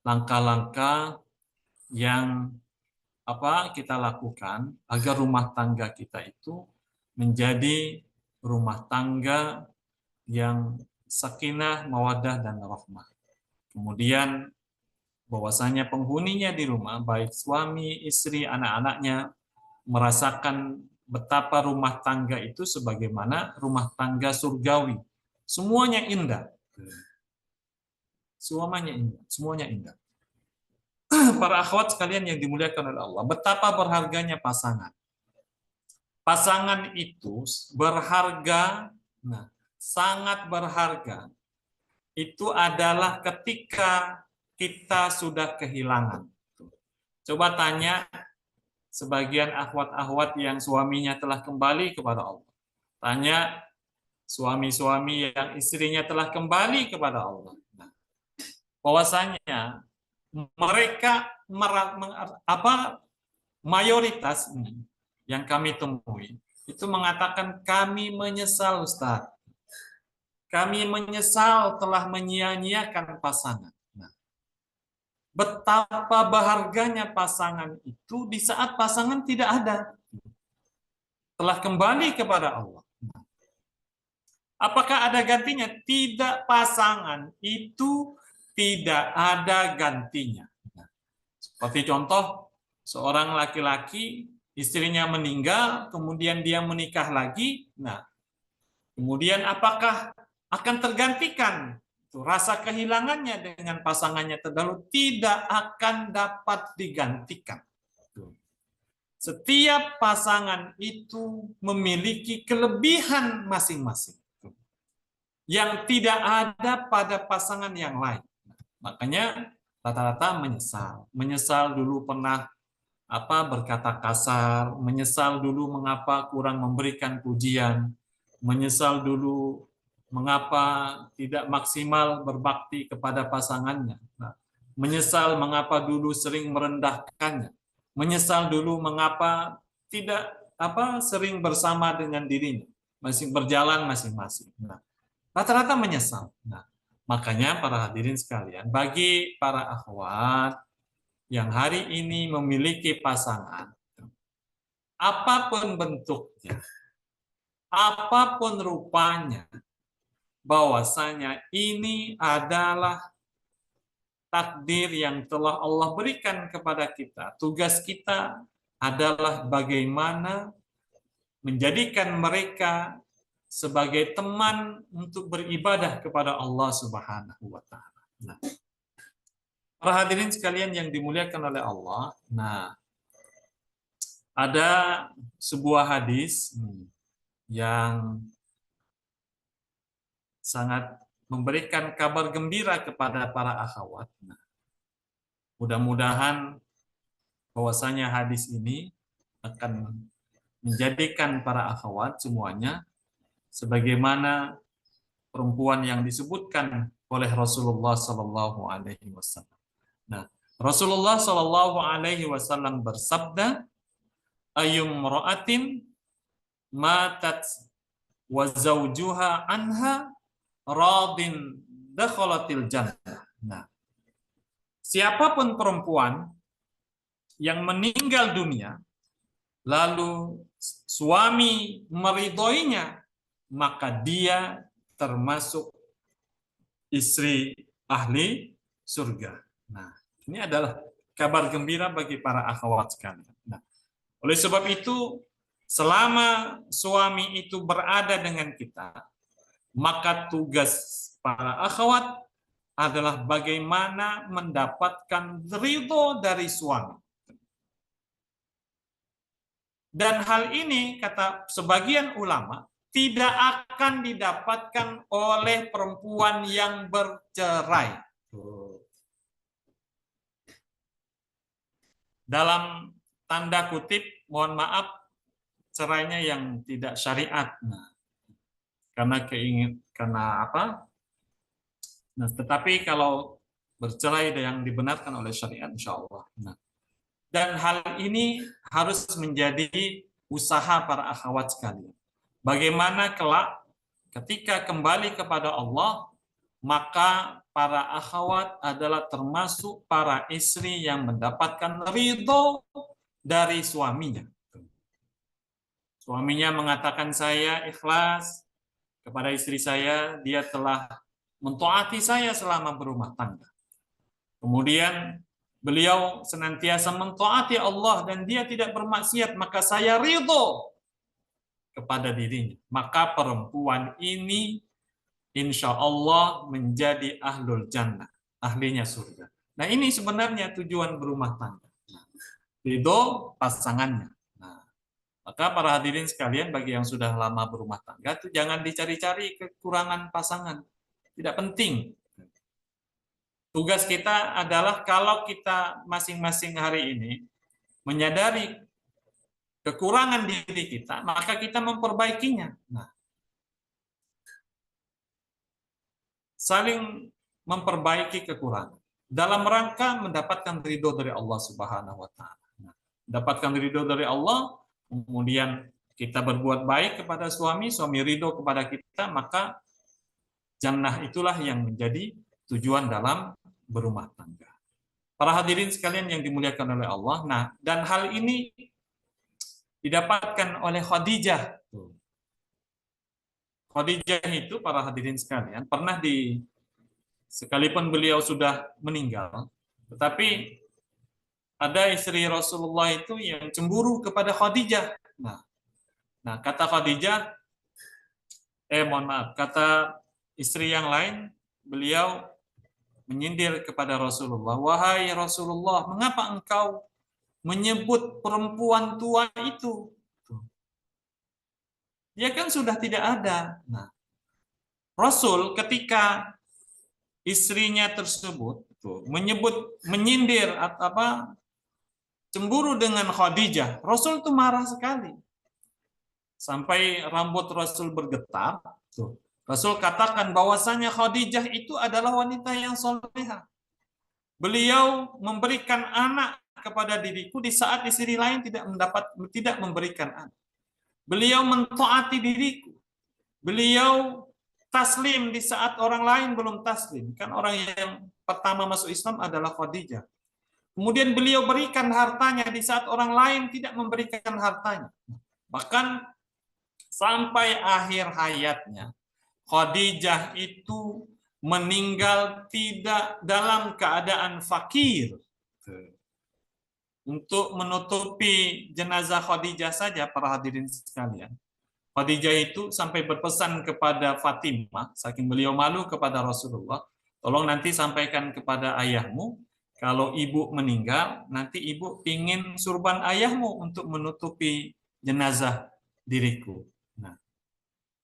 langkah-langkah yang kita lakukan agar rumah tangga kita itu menjadi rumah tangga yang sakinah, mawaddah, dan rahmah. Kemudian bahwasanya penghuninya di rumah, baik suami, istri, anak-anaknya, merasakan betapa rumah tangga itu sebagaimana rumah tangga surgawi. Semuanya indah. Semuanya indah. Para akhwat sekalian yang dimuliakan oleh Allah, betapa berharganya pasangan. Pasangan itu berharga, sangat berharga. Itu adalah ketika kita sudah kehilangan. Coba tanya sebagian akhwat-akhwat yang suaminya telah kembali kepada Allah. Tanya suami-suami yang istrinya telah kembali kepada Allah. Bahwasanya mereka mayoritas yang kami temui itu mengatakan, kami menyesal, Ustaz. Kami menyesal telah menyia-nyiakan pasangan. Betapa berharganya pasangan itu di saat pasangan tidak ada. Telah kembali kepada Allah. Apakah ada gantinya? Tidak, pasangan itu tidak ada gantinya. Nah, seperti contoh, seorang laki-laki, istrinya meninggal, kemudian dia menikah lagi. Nah, kemudian apakah akan tergantikan rasa kehilangannya dengan pasangannya terdahulu? Tidak akan dapat digantikan. Setiap pasangan itu memiliki kelebihan masing-masing yang tidak ada pada pasangan yang lain. Makanya rata-rata menyesal dulu pernah berkata kasar, menyesal dulu mengapa kurang memberikan pujian, menyesal dulu mengapa tidak maksimal berbakti kepada pasangannya. Nah, menyesal mengapa dulu sering merendahkannya, menyesal dulu mengapa tidak sering bersama dengan dirinya, masih berjalan masing-masing. Nah, rata-rata menyesal. Nah, makanya para hadirin sekalian, bagi para akhwat yang hari ini memiliki pasangan, apapun bentuknya, apapun rupanya, bahwasanya ini adalah takdir yang telah Allah berikan kepada kita. Tugas kita adalah bagaimana menjadikan mereka sebagai teman untuk beribadah kepada Allah Subhanahu wa taala. Nah, para hadirin sekalian yang dimuliakan oleh Allah, nah, ada sebuah hadis yang sangat memberikan kabar gembira kepada para akhwat. Nah, mudah-mudahan bahwasanya hadis ini akan menjadikan para akhwat semuanya sebagaimana perempuan yang disebutkan oleh Rasulullah Sallallahu Alaihi Wasallam. Nah, Rasulullah Sallallahu Alaihi Wasallam bersabda, "Ayyum ra'atin matat wa zawjuha anha radin dakhalatil jannah." Nah, siapapun perempuan yang meninggal dunia lalu suami meridhoinya, maka dia termasuk istri ahli surga. Nah, ini adalah kabar gembira bagi para akhwat sekalian. Nah, oleh sebab itu, selama suami itu berada dengan kita, maka tugas para akhwat adalah bagaimana mendapatkan ridho dari suami. Dan hal ini, kata sebagian ulama, tidak akan didapatkan oleh perempuan yang bercerai. Dalam tanda kutip, mohon maaf, cerainya yang tidak syariat. Nah, karena apa? Nah, tetapi kalau bercerai yang dibenarkan oleh syariat, insya Allah. Nah, dan hal ini harus menjadi usaha para akhwat sekalian. Bagaimana kelak ketika kembali kepada Allah, maka para akhwat adalah termasuk para istri yang mendapatkan ridho dari suaminya. Suaminya mengatakan saya ikhlas kepada istri saya, dia telah mentaati saya selama berumah tangga. Kemudian beliau senantiasa mentaati Allah dan dia tidak bermaksiat, maka saya ridho kepada dirinya. Maka perempuan ini insya Allah menjadi ahlul jannah, ahlinya surga. Nah, ini sebenarnya tujuan berumah tangga. Ridho pasangannya. Nah, maka para hadirin sekalian, bagi yang sudah lama berumah tangga, itu jangan dicari-cari kekurangan pasangan. Tidak penting. Tugas kita adalah kalau kita masing-masing hari ini menyadari kekurangan diri kita, maka kita memperbaikinya. Nah, saling memperbaiki kekurangan dalam rangka mendapatkan ridho dari Allah Subhanahu wa taala. Nah, mendapatkan ridho dari Allah, kemudian kita berbuat baik kepada suami, suami ridho kepada kita, maka jannah itulah yang menjadi tujuan dalam berumah tangga. Para hadirin sekalian yang dimuliakan oleh Allah. Nah, dan hal ini didapatkan oleh Khadijah. Khadijah itu, para hadirin sekalian, pernah sekalipun beliau sudah meninggal, tetapi ada istri Rasulullah itu yang cemburu kepada Khadijah. Nah, kata Khadijah, mohon maaf, kata istri yang lain, beliau menyindir kepada Rasulullah, wahai Rasulullah, mengapa engkau menyebut perempuan tua itu? Dia kan sudah tidak ada. Nah, Rasul ketika istrinya tersebut menyindir cemburu dengan Khadijah, Rasul itu marah sekali. Sampai rambut Rasul bergetar. Rasul katakan bahwasanya Khadijah itu adalah wanita yang solehah. Beliau memberikan anak kepada diriku di saat istri lain tidak memberikan anak. Beliau mentaati diriku. Beliau taslim di saat orang lain belum taslim. Kan orang yang pertama masuk Islam adalah Khadijah. Kemudian beliau berikan hartanya di saat orang lain tidak memberikan hartanya. Bahkan sampai akhir hayatnya, Khadijah itu meninggal tidak dalam keadaan fakir. Untuk menutupi jenazah Khadijah saja, para hadirin sekalian, Khadijah itu sampai berpesan kepada Fatimah, saking beliau malu kepada Rasulullah, tolong nanti sampaikan kepada ayahmu, kalau ibu meninggal, nanti ibu ingin surban ayahmu untuk menutupi jenazah diriku. Nah,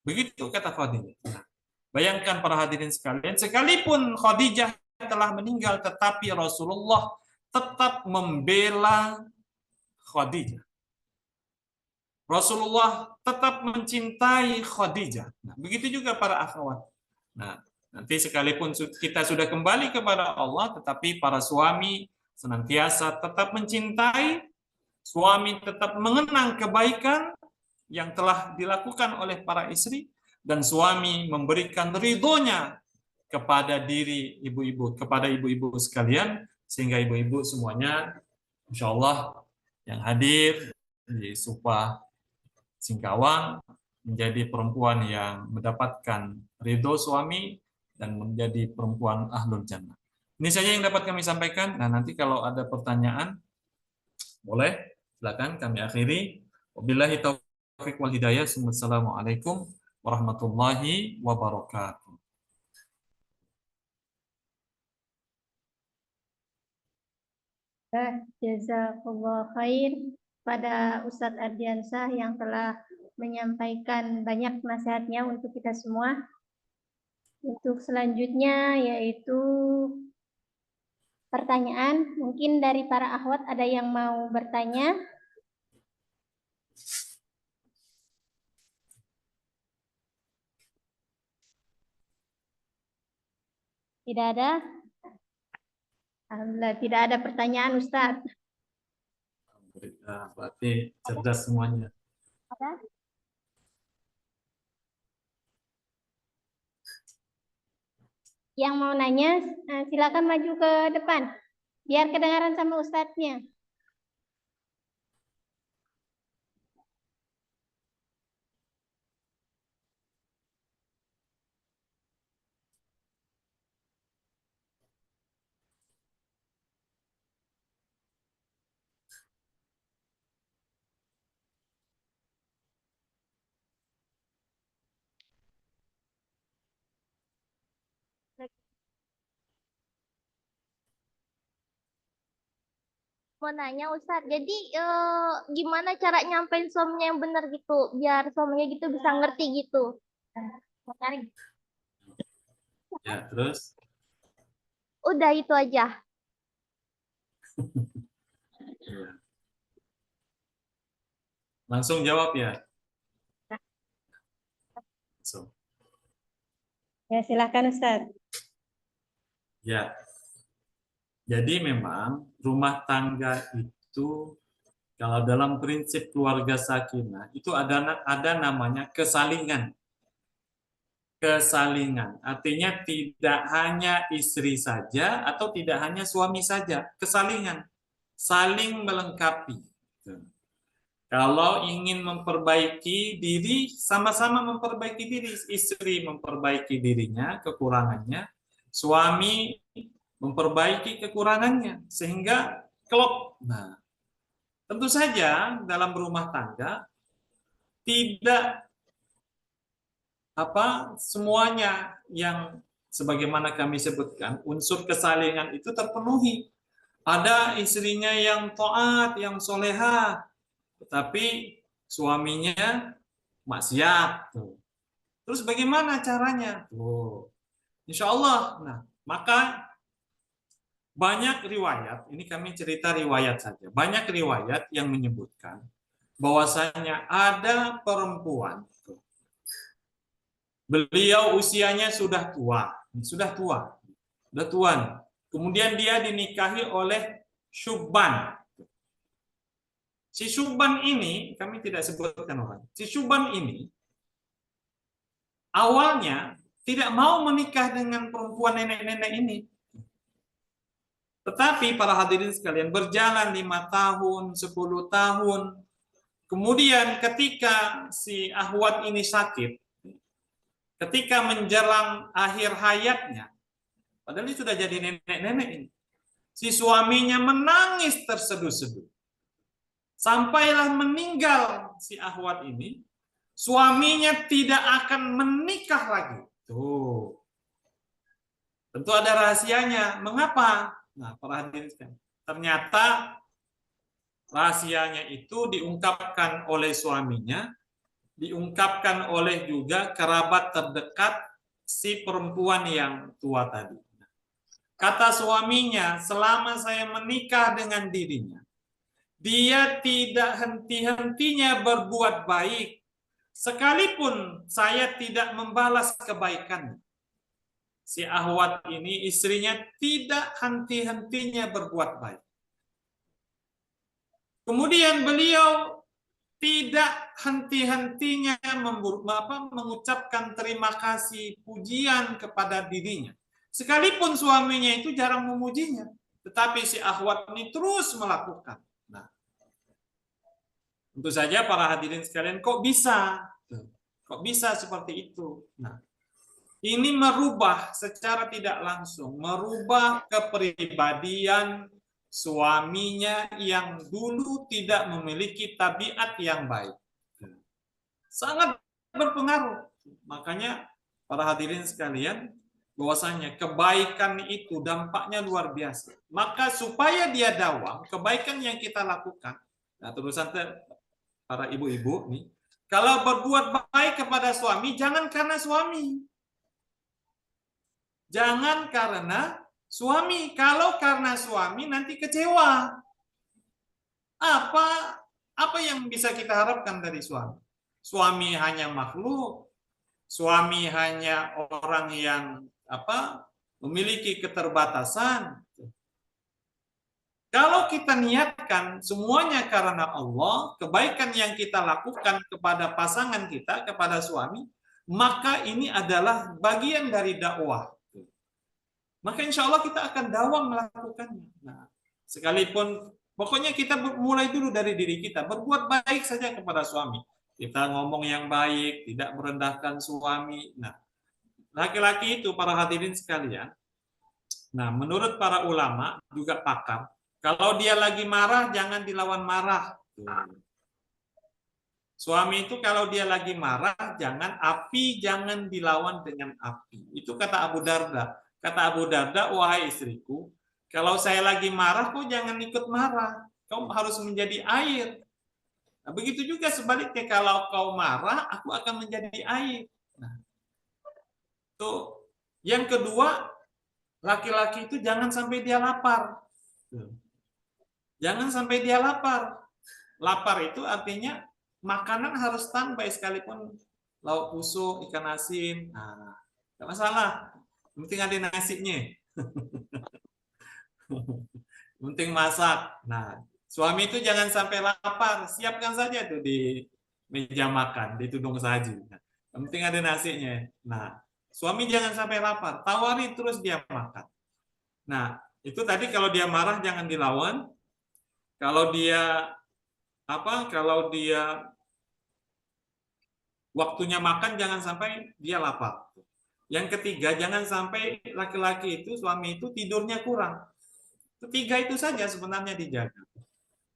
begitu kata Khadijah. Nah, bayangkan para hadirin sekalian, sekalipun Khadijah telah meninggal, tetapi Rasulullah tetap membela Khadijah. Rasulullah tetap mencintai Khadijah. Nah, begitu juga para akhwat. Nah, nanti sekalipun kita sudah kembali kepada Allah, tetapi para suami senantiasa tetap mencintai, suami tetap mengenang kebaikan yang telah dilakukan oleh para istri, dan suami memberikan ridhonya kepada diri ibu-ibu, kepada ibu-ibu sekalian, sehingga ibu-ibu semuanya, insya Allah yang hadir di Supah Singkawang menjadi perempuan yang mendapatkan ridho suami dan menjadi perempuan ahlul jannah. Ini saja yang dapat kami sampaikan. Nah, nanti kalau ada pertanyaan, boleh, silakan kami akhiri. Wabillahi taufiq wal hidayah. Assalamualaikum warahmatullahi wabarakatuh. Jazakallah khair pada Ustadz Ardiansah yang telah menyampaikan banyak nasihatnya untuk kita semua. Untuk selanjutnya yaitu pertanyaan. Mungkin dari para akhwat ada yang mau bertanya? Tidak ada? Alhamdulillah, tidak ada pertanyaan, Ustadz. Berarti cerdas semuanya. Ada? Yang mau nanya, silakan maju ke depan, biar kedengaran sama Ustadznya. Mau nanya Ustadz, jadi gimana cara nyampein suaminya yang benar gitu, biar suaminya gitu bisa ngerti gitu. Ya, terus? Udah itu aja. Ya. Langsung jawab ya. Langsung. Ya, silakan Ustadz. Ya. Jadi memang rumah tangga itu kalau dalam prinsip keluarga sakinah itu ada namanya kesalingan. Kesalingan artinya tidak hanya istri saja atau tidak hanya suami saja, kesalingan, saling melengkapi. Kalau ingin memperbaiki diri, sama-sama memperbaiki diri. Istri memperbaiki dirinya, kekurangannya. Suami memperbaiki kekurangannya. Sehingga klop. Nah, tentu saja dalam rumah tangga tidak semuanya yang sebagaimana kami sebutkan, unsur kesalingan itu terpenuhi. Ada istrinya yang taat, yang soleha, tetapi suaminya maksiat. Terus bagaimana caranya? Insya Allah. Nah, maka banyak riwayat, ini kami cerita riwayat saja, banyak riwayat yang menyebutkan bahwasanya ada perempuan, beliau usianya sudah tua. Kemudian dia dinikahi oleh Syubban. Si Syubban ini, kami tidak sebutkan orang. Si Syubban ini awalnya tidak mau menikah dengan perempuan nenek-nenek ini. Tetapi para hadirin sekalian, berjalan 5 tahun, 10 tahun. Kemudian ketika si Ahwat ini sakit, ketika menjelang akhir hayatnya, padahal ini sudah jadi nenek-nenek ini, si suaminya menangis terseduh-seduh. Sampailah meninggal si Ahwat ini, suaminya tidak akan menikah lagi. Tuh. Tentu ada rahasianya. Mengapa? Nah, perhatikan. Ternyata rahasianya itu diungkapkan oleh suaminya, diungkapkan oleh juga kerabat terdekat si perempuan yang tua tadi. Kata suaminya, selama saya menikah dengan dirinya, dia tidak henti-hentinya berbuat baik, sekalipun saya tidak membalas kebaikannya. Si Ahwat ini, istrinya tidak henti-hentinya berbuat baik. Kemudian beliau tidak henti-hentinya mengucapkan terima kasih, pujian kepada dirinya. Sekalipun suaminya itu jarang memujinya, tetapi si Ahwat ini terus melakukan. Nah, tentu saja para hadirin sekalian, kok bisa? Kok bisa seperti itu? Nah, ini merubah secara tidak langsung, merubah kepribadian suaminya yang dulu tidak memiliki tabiat yang baik. Sangat berpengaruh. Makanya para hadirin sekalian, bahwasanya kebaikan itu dampaknya luar biasa. Maka supaya dia dawam, kebaikan yang kita lakukan, nah terusan para ibu-ibu nih, kalau berbuat baik kepada suami, jangan karena suami. Jangan karena suami. Kalau karena suami nanti kecewa. Apa yang bisa kita harapkan dari suami? Suami hanya makhluk. Suami hanya orang yang memiliki keterbatasan. Kalau kita niatkan semuanya karena Allah, kebaikan yang kita lakukan kepada pasangan kita, kepada suami, maka ini adalah bagian dari dakwah. Maka insya Allah kita akan dawam melakukannya. Nah, sekalipun, pokoknya kita mulai dulu dari diri kita, berbuat baik saja kepada suami. Kita ngomong yang baik, tidak merendahkan suami. Nah, laki-laki itu para hadirin sekalian, nah menurut para ulama juga pakar, kalau dia lagi marah jangan dilawan marah. Suami itu kalau dia lagi marah jangan dilawan dengan api. Itu kata Abu Darda. Kata Abu Darda, wahai istriku, kalau saya lagi marah kau jangan ikut marah. Kau harus menjadi air. Nah, begitu juga sebaliknya, kalau kau marah aku akan menjadi air. Nah, tuh. Yang kedua, laki-laki itu jangan sampai dia lapar. Jangan sampai dia lapar. Lapar itu artinya makanan harus standby, sekalipun lauk busuk, ikan asin. Nah, tidak masalah. Penting ada nasinya. Penting masak. Nah, suami itu jangan sampai lapar. Siapkan saja tuh di meja makan, di tudung saji. Nah, penting ada nasinya. Nah, suami jangan sampai lapar. Tawari terus dia makan. Nah, itu tadi kalau dia marah jangan dilawan. Kalau dia kalau dia waktunya makan jangan sampai dia lapar. Yang ketiga, jangan sampai laki-laki itu, suami itu tidurnya kurang. Ketiga itu saja sebenarnya dijaga.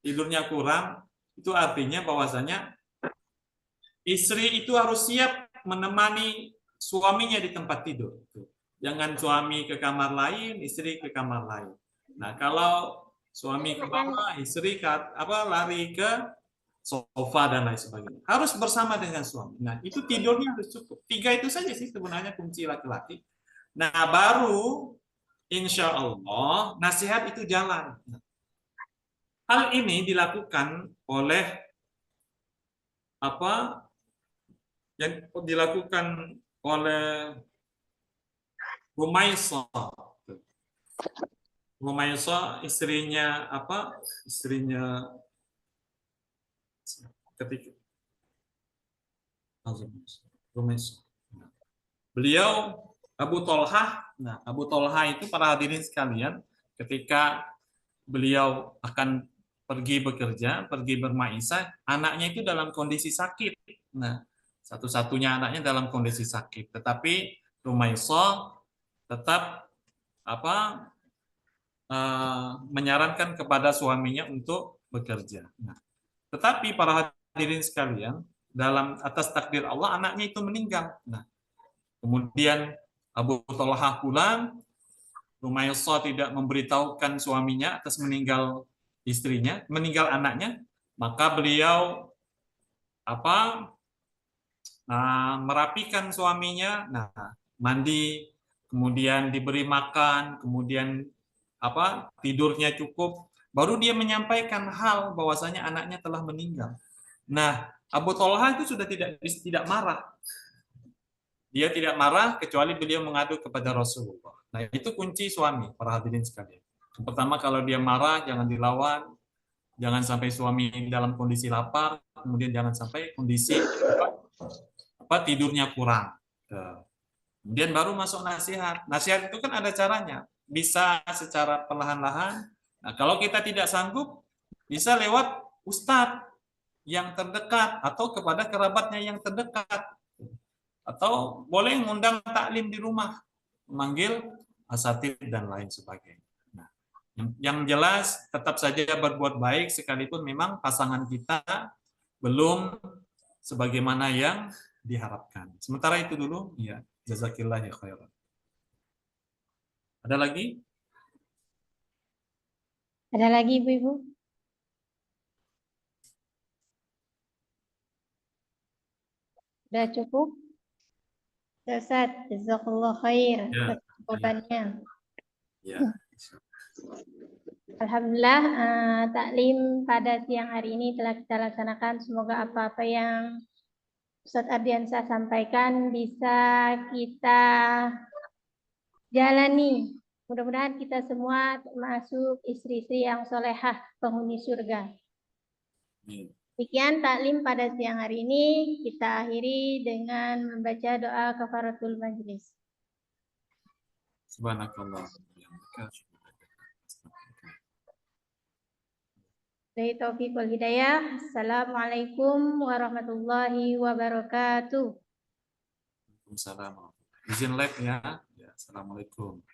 Tidurnya kurang itu artinya bahwasanya istri itu harus siap menemani suaminya di tempat tidur. Jangan suami ke kamar lain, istri ke kamar lain. Nah, kalau suami ke bawah, istri lari ke sofa dan lain sebagainya. Harus bersama dengan suami. Nah, itu tidurnya harus cukup. 3 itu saja sih sebenarnya kunci laki-laki. Nah, baru insya Allah nasihat itu jalan. Hal ini dilakukan oleh yang dilakukan oleh Rumaisa istrinya istrinya ketika Rumaisa. Beliau Abu Tolhah. Nah, Abu Tolhah itu para hadirin sekalian, ketika beliau akan pergi bekerja, pergi bermaisah, anaknya itu dalam kondisi sakit. Nah, satu-satunya anaknya dalam kondisi sakit. Tetapi Rumaisa tetap menyarankan kepada suaminya untuk bekerja. Nah, tetapi para hadirin sekalian, dalam atas takdir Allah anaknya itu meninggal. Nah, kemudian Abu Tolhah pulang, Rumaisa tidak memberitahukan suaminya atas meninggal istrinya, meninggal anaknya, maka beliau merapikan suaminya, nah mandi, kemudian diberi makan, kemudian tidurnya cukup, baru dia menyampaikan hal bahwasanya anaknya telah meninggal. Nah, Abu Tolhah itu sudah tidak marah. Dia tidak marah kecuali beliau mengadu kepada Rasulullah. Nah, itu kunci suami, para hadirin sekalian. Yang pertama, kalau dia marah jangan dilawan, jangan sampai suami dalam kondisi lapar, kemudian jangan sampai kondisi tidurnya kurang. Kemudian baru masuk nasihat. Nasihat itu kan ada caranya. Bisa secara perlahan-lahan. Nah, kalau kita tidak sanggup, bisa lewat ustadz yang terdekat atau kepada kerabatnya yang terdekat. Atau boleh mengundang taklim di rumah, memanggil asatid dan lain sebagainya. Nah, yang jelas tetap saja berbuat baik sekalipun memang pasangan kita belum sebagaimana yang diharapkan. Sementara itu dulu, ya, jazakillah ya khairan. Ada lagi? Ada lagi Ibu-Ibu? Sudah cukup? Ustaz, jazakallah khair atas jawabannya. Ya. Alhamdulillah, taklim pada siang hari ini telah kita laksanakan. Semoga apa-apa yang Ustaz Ardiansah sampaikan bisa kita jalani. Mudah-mudahan kita semua termasuk istri-istri yang solehah, penghuni surga. Demikian taklim pada siang hari ini. Kita akhiri dengan membaca doa kafaratul majlis. Subhanakallah. Dari taufiq wal hidayah. Assalamualaikum warahmatullahi wabarakatuh. Waalaikumsalam. Izin live ya. Assalamualaikum.